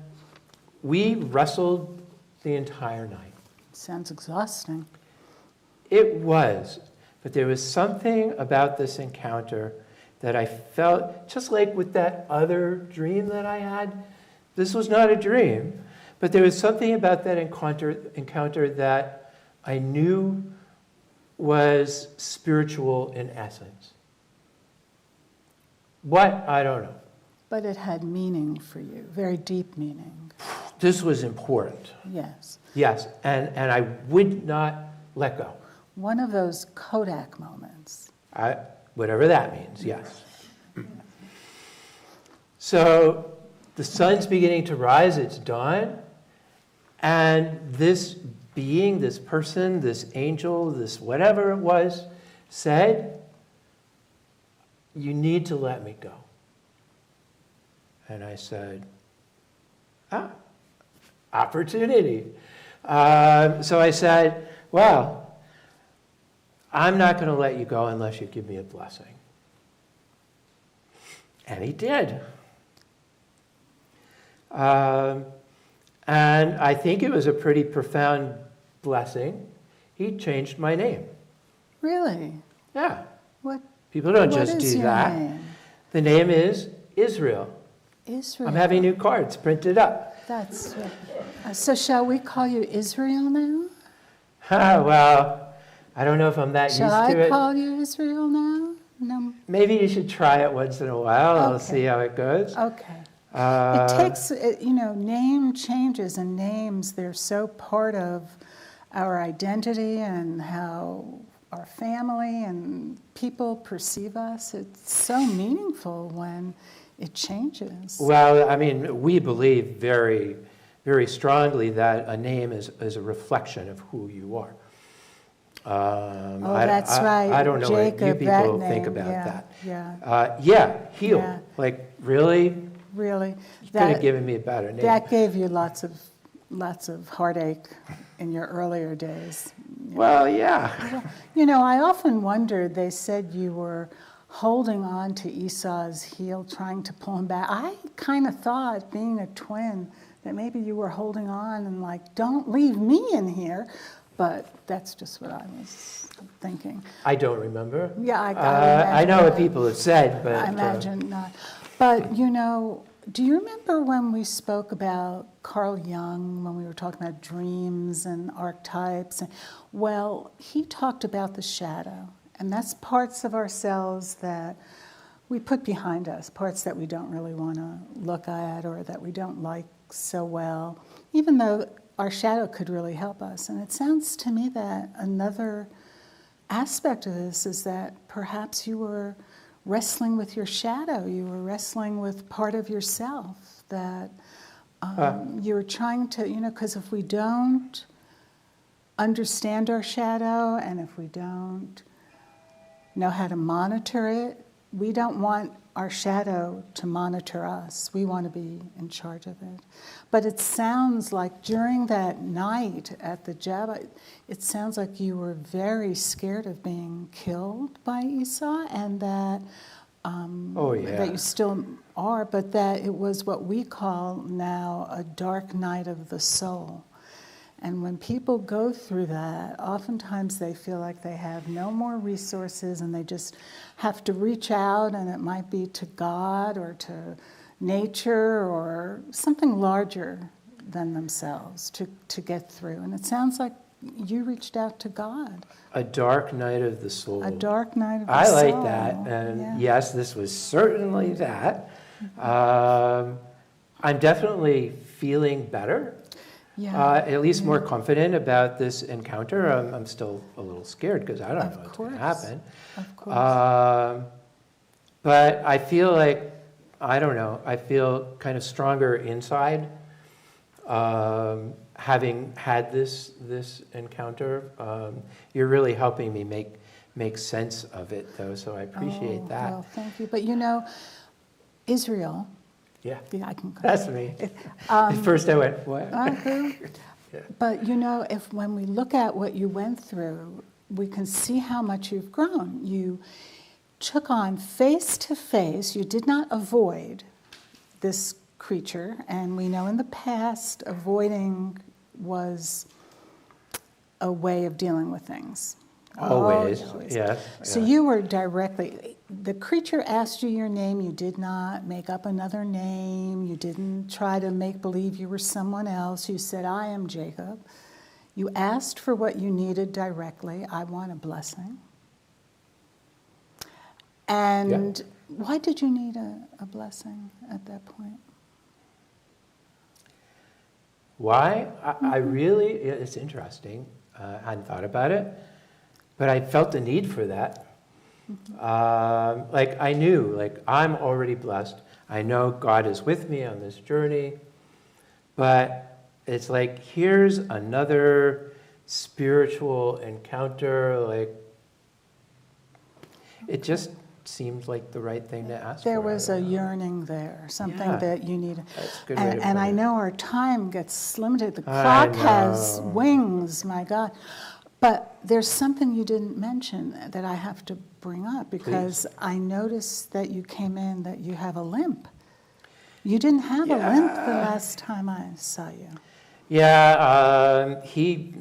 we wrestled the entire night. Sounds exhausting. It was, but there was something about this encounter that I felt, just like with that other dream that I had. This was not a dream, but there was something about that encounter that I knew was spiritual in essence. What? I don't know. But it had meaning for you, very deep meaning. This was important. Yes. Yes, and I would not let go. One of those Kodak moments. Whatever that means, yes. So the sun's beginning to rise, it's dawn, and this being, this person, this angel, this whatever it was, said, "You need to let me go." And I said, opportunity. So I said, well, I'm not going to let you go unless you give me a blessing. And he did. And I think it was a pretty profound blessing. He changed my name. Really? Yeah. What? People don't What just is do your that. name? The name is Israel. Israel. I'm having new cards printed up. That's so. Shall we call you Israel now? Well, I don't know if I'm that Shall used to I it. call you Israel now? No. Maybe you should try it once in a while. I'll Okay. see how it goes. Okay. It takes, name changes, and names, they're so part of our identity and how our family and people perceive us. It's so meaningful when it changes. Well, I mean, we believe very, very strongly that a name is a reflection of who you are. That's right. I don't know Jacob, what you people that think name, about yeah, that. Yeah, Yeah, heal. Yeah. Like, really? really. You could have given me a better name. That gave you lots of heartache in your earlier days. Well, yeah. I often wondered, they said you were holding on to Esau's heel, trying to pull him back. I kind of thought, being a twin, that maybe you were holding on and like, don't leave me in here. But that's just what I was thinking. I don't remember. Yeah, I know what people have said, but... I imagine not. But, do you remember when we spoke about Carl Jung, when we were talking about dreams and archetypes? Well, he talked about the shadow, and that's parts of ourselves that we put behind us, parts that we don't really want to look at or that we don't like so well, even though our shadow could really help us. And it sounds to me that another aspect of this is that perhaps you were wrestling with your shadow. You were wrestling with part of yourself that you were trying to, because if we don't understand our shadow and if we don't know how to monitor it, we don't want our shadow to monitor us. We want to be in charge of it. But it sounds like during that night at the job, it sounds like you were very scared of being killed by Esau, and that that you still are, but that it was what we call now a dark night of the soul. And when people go through that, oftentimes they feel like they have no more resources and they just have to reach out, and it might be to God or to nature or something larger than themselves to get through. And it sounds like you reached out to God. A dark night of the soul. A dark night of the I soul. like that, and Yeah. yes, this was certainly that. I'm definitely feeling better. Yeah. At least more confident about this encounter. I'm still a little scared because I don't know what's going to happen. Of course. But I feel like, I don't know, I feel kind of stronger inside, having had this encounter. You're really helping me make sense of it, though, so I appreciate that. Well, thank you. But Israel. Yeah, Yeah, I can. that's me. At first I went, what? Yeah. But if when we look at what you went through, we can see how much you've grown. You took on face to face. You did not avoid this creature, and we know in the past avoiding was a way of dealing with things. Always, Always. yes. So yeah. you were directly, the creature asked you your name, you did not make up another name, you didn't try to make believe you were someone else, you said, I am Jacob. You asked for what you needed directly, I want a blessing. And why did you need a blessing at that point? Why? I really, it's interesting. I hadn't thought about it, but I felt the need for that. I knew, I'm already blessed. I know God is with me on this journey, but it's like, here's another spiritual encounter. It just seemed like the right thing to ask for. There was a yearning there, something that you needed. That's a good way to And put I it. know our time gets limited. The clock has wings, my God. But there's something you didn't mention that I have to bring up, because I noticed that you came in that you have a limp. You didn't have a limp the last time I saw you. Yeah, he,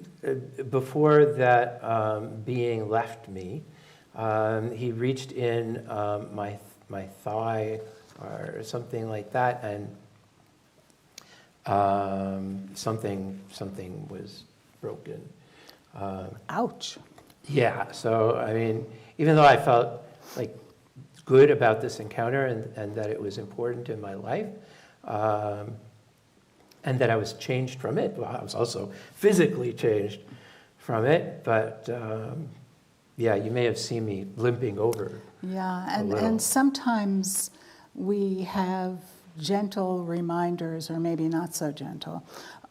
before that being left me, he reached in my thigh or something like that, and something was broken. Ouch. Yeah, so I mean, even though I felt like good about this encounter and that it was important in my life, and that I was changed from it, well, I was also physically changed from it, but yeah, you may have seen me limping over. Yeah, and sometimes we have gentle reminders, or maybe not so gentle,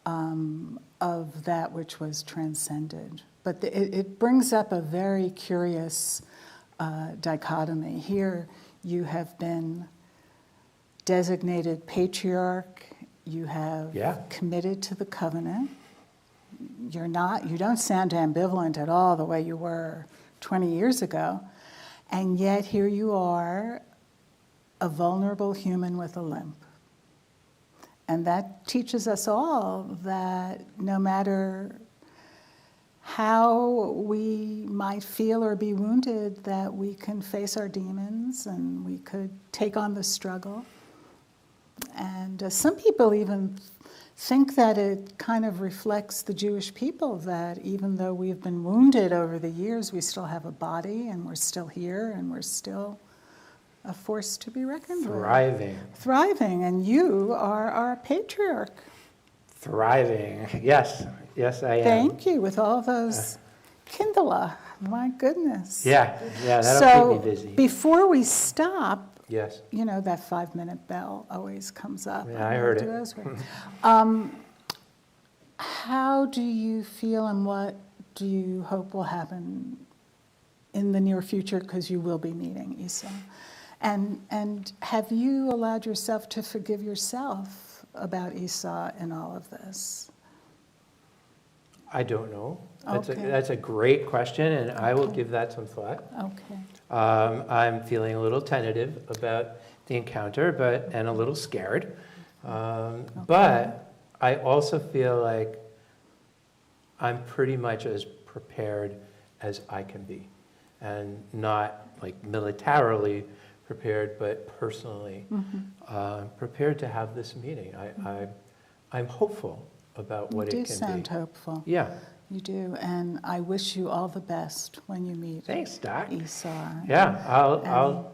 of that which was transcended. But it brings up a very curious dichotomy. Here you have been designated patriarch, you have committed to the covenant. You don't sound ambivalent at all the way you were 20 years ago, and yet here you are, a vulnerable human with a limp. And that teaches us all that no matter how we might feel or be wounded, that we can face our demons and we could take on the struggle. And some people even think that it kind of reflects the Jewish people, that even though we've been wounded over the years, we still have a body and we're still here and we're still a force to be reckoned with. Thriving, and you are our patriarch. Thriving, yes, I am. Thank you, with all those kindla, my goodness. Yeah, that'll keep me busy. Before we stop, yes, you know, that 5-minute bell always comes up. Yeah, I heard it. How do you feel, and what do you hope will happen in the near future, because you will be meeting Esau? And have you allowed yourself to forgive yourself about Esau in all of this? I don't know. Okay. That's a great question, and I will give that some thought. Okay. I'm feeling a little tentative about the encounter, and a little scared. But I also feel like I'm pretty much as prepared as I can be, and not like militarily prepared, but personally prepared to have this meeting. I'm hopeful about what it can be. You do sound hopeful. Yeah. You do, and I wish you all the best when you meet Thanks, Doc. Esau. Yeah, I'll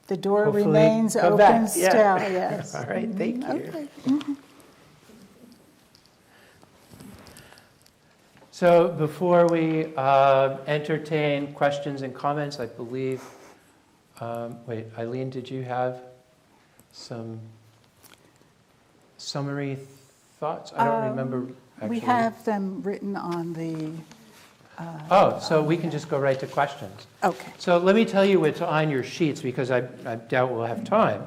the door hopefully remains come open back. still, Yeah. yes. All right, thank you. Okay. So before we entertain questions and comments, I believe, wait, Ilene, did you have some summary thoughts? I don't remember actually. We have them written on the... so we can just go right to questions. Okay. So let me tell you what's on your sheets, because I doubt we'll have time.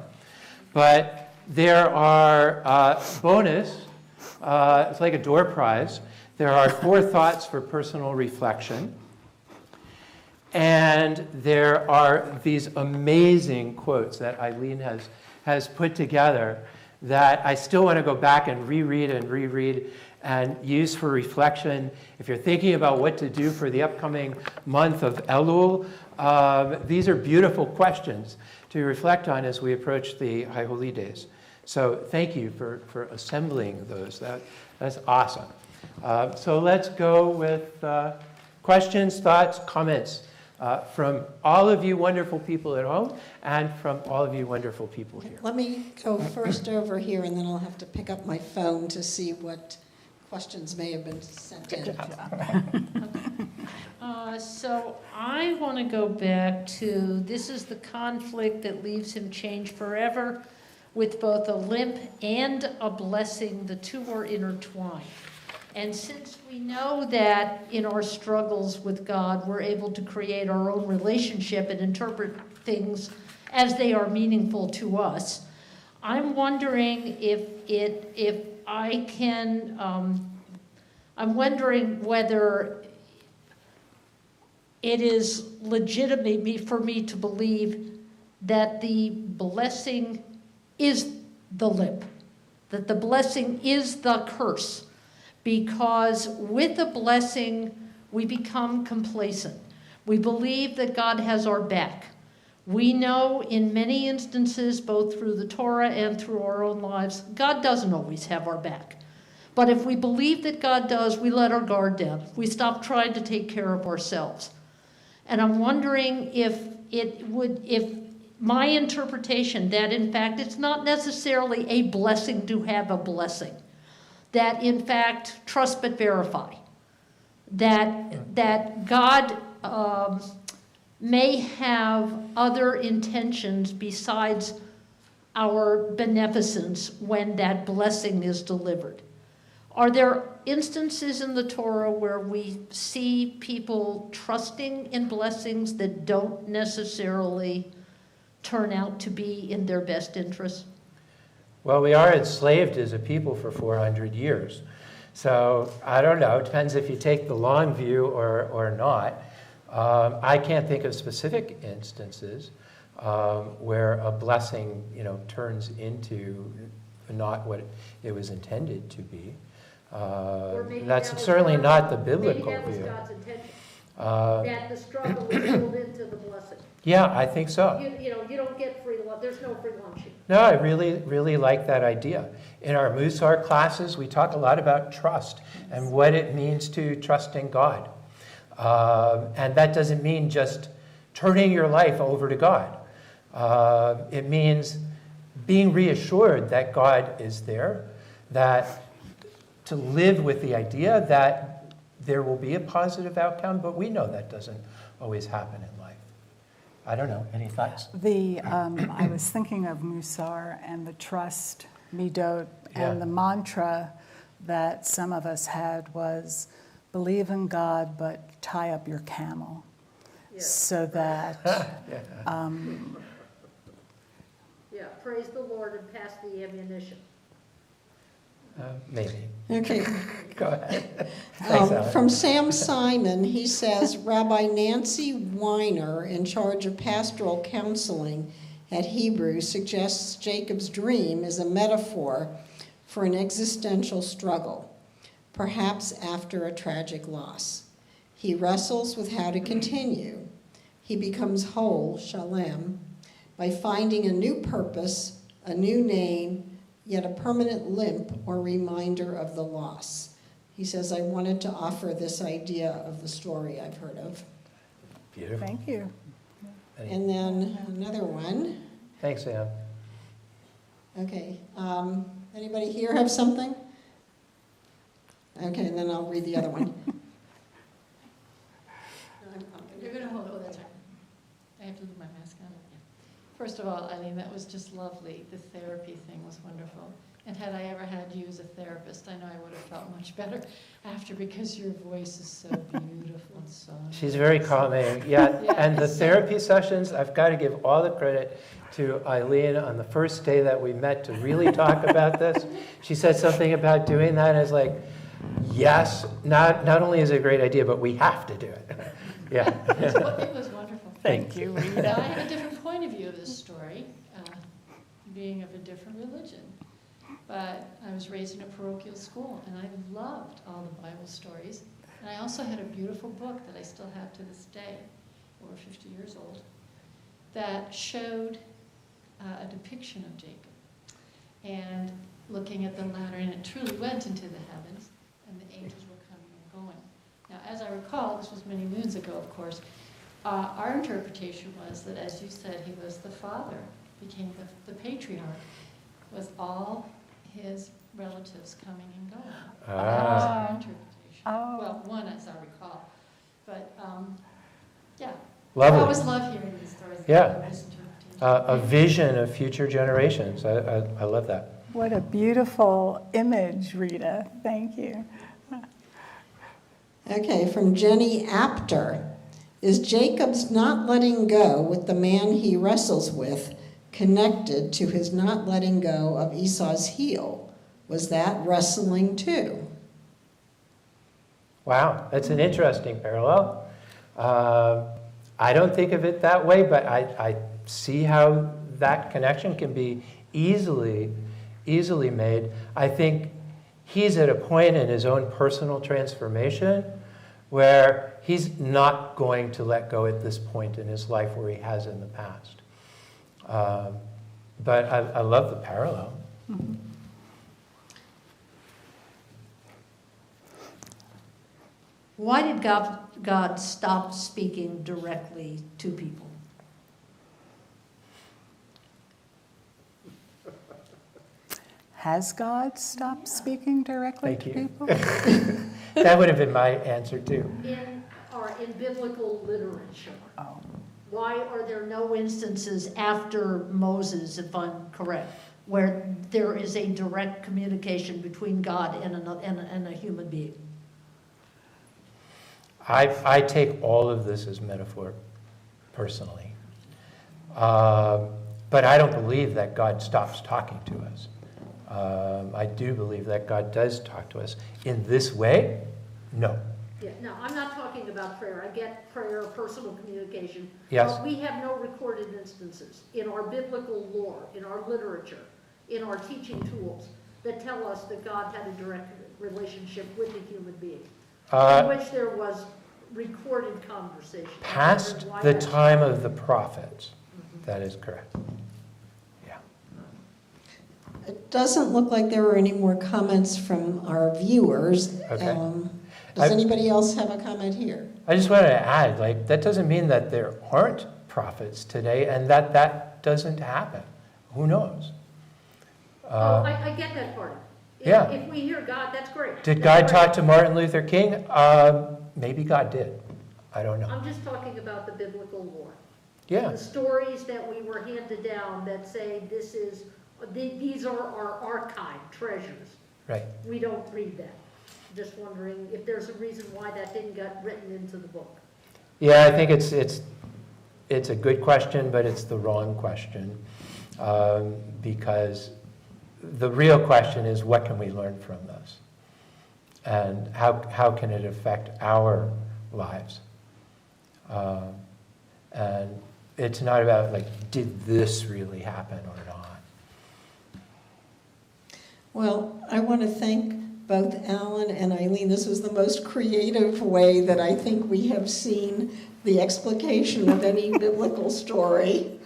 But there are bonus, it's like a door prize. There are 4 thoughts for personal reflection. And there are these amazing quotes that Ilene has put together that I still want to go back and reread and use for reflection. If you're thinking about what to do for the upcoming month of Elul, these are beautiful questions to reflect on as we approach the High Holy Days. So thank you for assembling those. That's awesome. So let's go with questions, thoughts, comments from all of you wonderful people at home and from all of you wonderful people here. Let me go first over here, and then I'll have to pick up my phone to see what questions may have been sent in. So I want to go back to, this is the conflict that leaves him changed forever, with both a limp and a blessing. The two are intertwined. And since we know that in our struggles with God, we're able to create our own relationship and interpret things as they are meaningful to us, I'm wondering I'm wondering whether it is legitimate for me to believe that the blessing is the lip, that the blessing is the curse, because with the blessing, we become complacent. We believe that God has our back. We know in many instances, both through the Torah and through our own lives, God doesn't always have our back. But if we believe that God does, we let our guard down. We stop trying to take care of ourselves. And I'm wondering if my interpretation that in fact it's not necessarily a blessing to have a blessing, that in fact trust but verify, that God may have other intentions besides our beneficence when that blessing is delivered. Are there instances in the Torah where we see people trusting in blessings that don't necessarily turn out to be in their best interest? Well, we are enslaved as a people for 400 years. So I don't know, it depends if you take the long view or not. I can't think of specific instances where a blessing, turns into not what it was intended to be. That's certainly not the biblical view. Maybe that was God's intention, that the struggle is built into the blessing. Yeah, I think so. You don't get free lunch. There's no free lunch here. No, I really like that idea. In our Musar classes, we talk a lot about trust and what it means to trust in God. And that doesn't mean just turning your life over to God. It means being reassured that God is there, that to live with the idea that there will be a positive outcome, but we know that doesn't always happen in life. I don't know, any thoughts? I was thinking of Musar and the trust, midot, Yeah. and the mantra that some of us had was, believe in God, but tie up your camel. Yeah. So that, Yeah, praise the Lord and pass the ammunition. Maybe. Okay. Go ahead. Thanks, Alex. From Sam Simon, he says, Rabbi Nancy Weiner, in charge of pastoral counseling at Hebrew, suggests Jacob's dream is a metaphor for an existential struggle, perhaps after a tragic loss. He wrestles with how to continue. He becomes whole, shalem, by finding a new purpose, a new name, yet a permanent limp or reminder of the loss. He says, I wanted to offer this idea of the story I've heard of. Beautiful. thank you. And then another one. Thanks, Sam. Okay, anybody here have something? Okay, and then I'll read the other one. You're going to hold, oh, that's right. I have to leave my mask on. Yeah. First of all, Eileen, that was just lovely. The therapy thing was wonderful. And had I ever had you as a therapist, I know I would have felt much better after, because your voice is so beautiful and so nice. She's very calming, yeah. Yeah, And the so- therapy sessions, I've got to give all the credit to Eileen on the first day that we met to really talk about this. She said something about doing that, and I was like, yes, not only is it a great idea, but we have to do it. Yeah. It was wonderful. Thank you, Now, Rita. I have a different point of view of this story, being of a different religion. But I was raised in a parochial school, and I loved all the Bible stories. And I also had a beautiful book that I still have to this day, over 50 years old, that showed a depiction of Jacob. And looking at the ladder, and it truly went into the heavens, and the angels were coming and going. Now, as I recall, this was many moons ago, of course, our interpretation was that, as you said, he was the father, became the patriarch, with all his relatives coming and going. That was our interpretation. Oh. Well, one, as I recall. But, yeah. Lovely. I always love hearing these stories. Yeah. Of this interpretation. A vision of future generations. I love that. What a beautiful image, Rita. Thank you. Okay, from Jenny Apter. Is Jacob's not letting go with the man he wrestles with connected to his not letting go of Esau's heel? Was that wrestling too? Wow, that's an interesting parallel. I don't think of it that way, but I see how that connection can be easily made. I think he's at a point in his own personal transformation where he's not going to let go at this point in his life where he has in the past. But I love the parallel. Mm-hmm. Why did God stop speaking directly to people? Has God stopped speaking directly Thank to you. people? That would have been my answer too. In biblical literature, Oh. why are there no instances after Moses, if I'm correct, where there is a direct communication between God and a human being? I take all of this as metaphor, personally. But I don't believe that God stops talking to us. I do believe that God does talk to us. In this way, no. Yeah, no, I'm not talking about prayer. I get prayer, personal communication. Yes. But we have no recorded instances in our biblical lore, in our literature, in our teaching tools that tell us that God had a direct relationship with a human being, in which there was recorded conversation. Past the time of the prophets. That is correct. Yeah. It doesn't look like there were any more comments from our viewers. Okay. Does anybody else have a comment here? I just wanted to add, like, that doesn't mean that there aren't prophets today and that doesn't happen. Who knows? I get that part. Yeah. If we hear God, that's great. Did That's God great. talk to Martin Luther King? Maybe God did. I don't know. I'm just talking about the biblical lore. Yeah. The stories that we were handed down that say these are our archive treasures. Right. We don't read that. Just wondering if there's a reason why that didn't get written into the book. Yeah, I think it's a good question, but it's the wrong question. Because the real question is, what can we learn from this? And how can it affect our lives? And it's not about, like, did this really happen or not? Well, I want to thank both Alan and Ilene. This was the most creative way that I think we have seen the explication of any biblical story.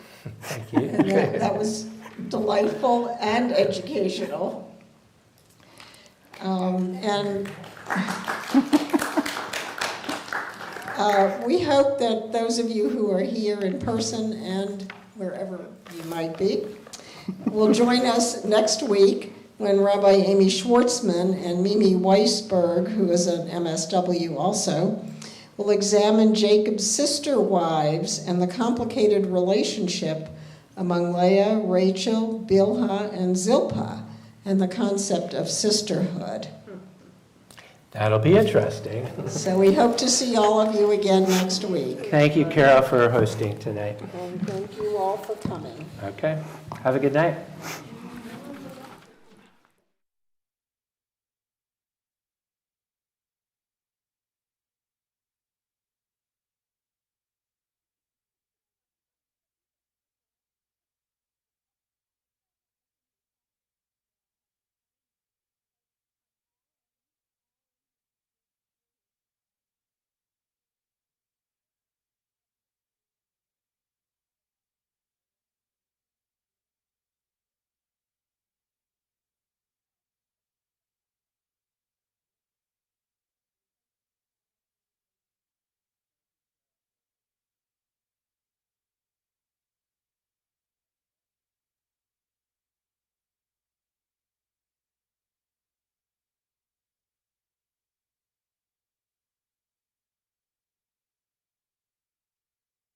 Thank you. And that was delightful and educational. We hope that those of you who are here in person and wherever you might be will join us next week when Rabbi Amy Schwartzman and Mimi Weisberg, who is an MSW also, will examine Jacob's sister wives and the complicated relationship among Leah, Rachel, Bilhah, and Zilpah, and the concept of sisterhood. That'll be interesting. So we hope to see all of you again next week. Thank you, Carol, for hosting tonight. And thank you all for coming. Okay. Have a good night.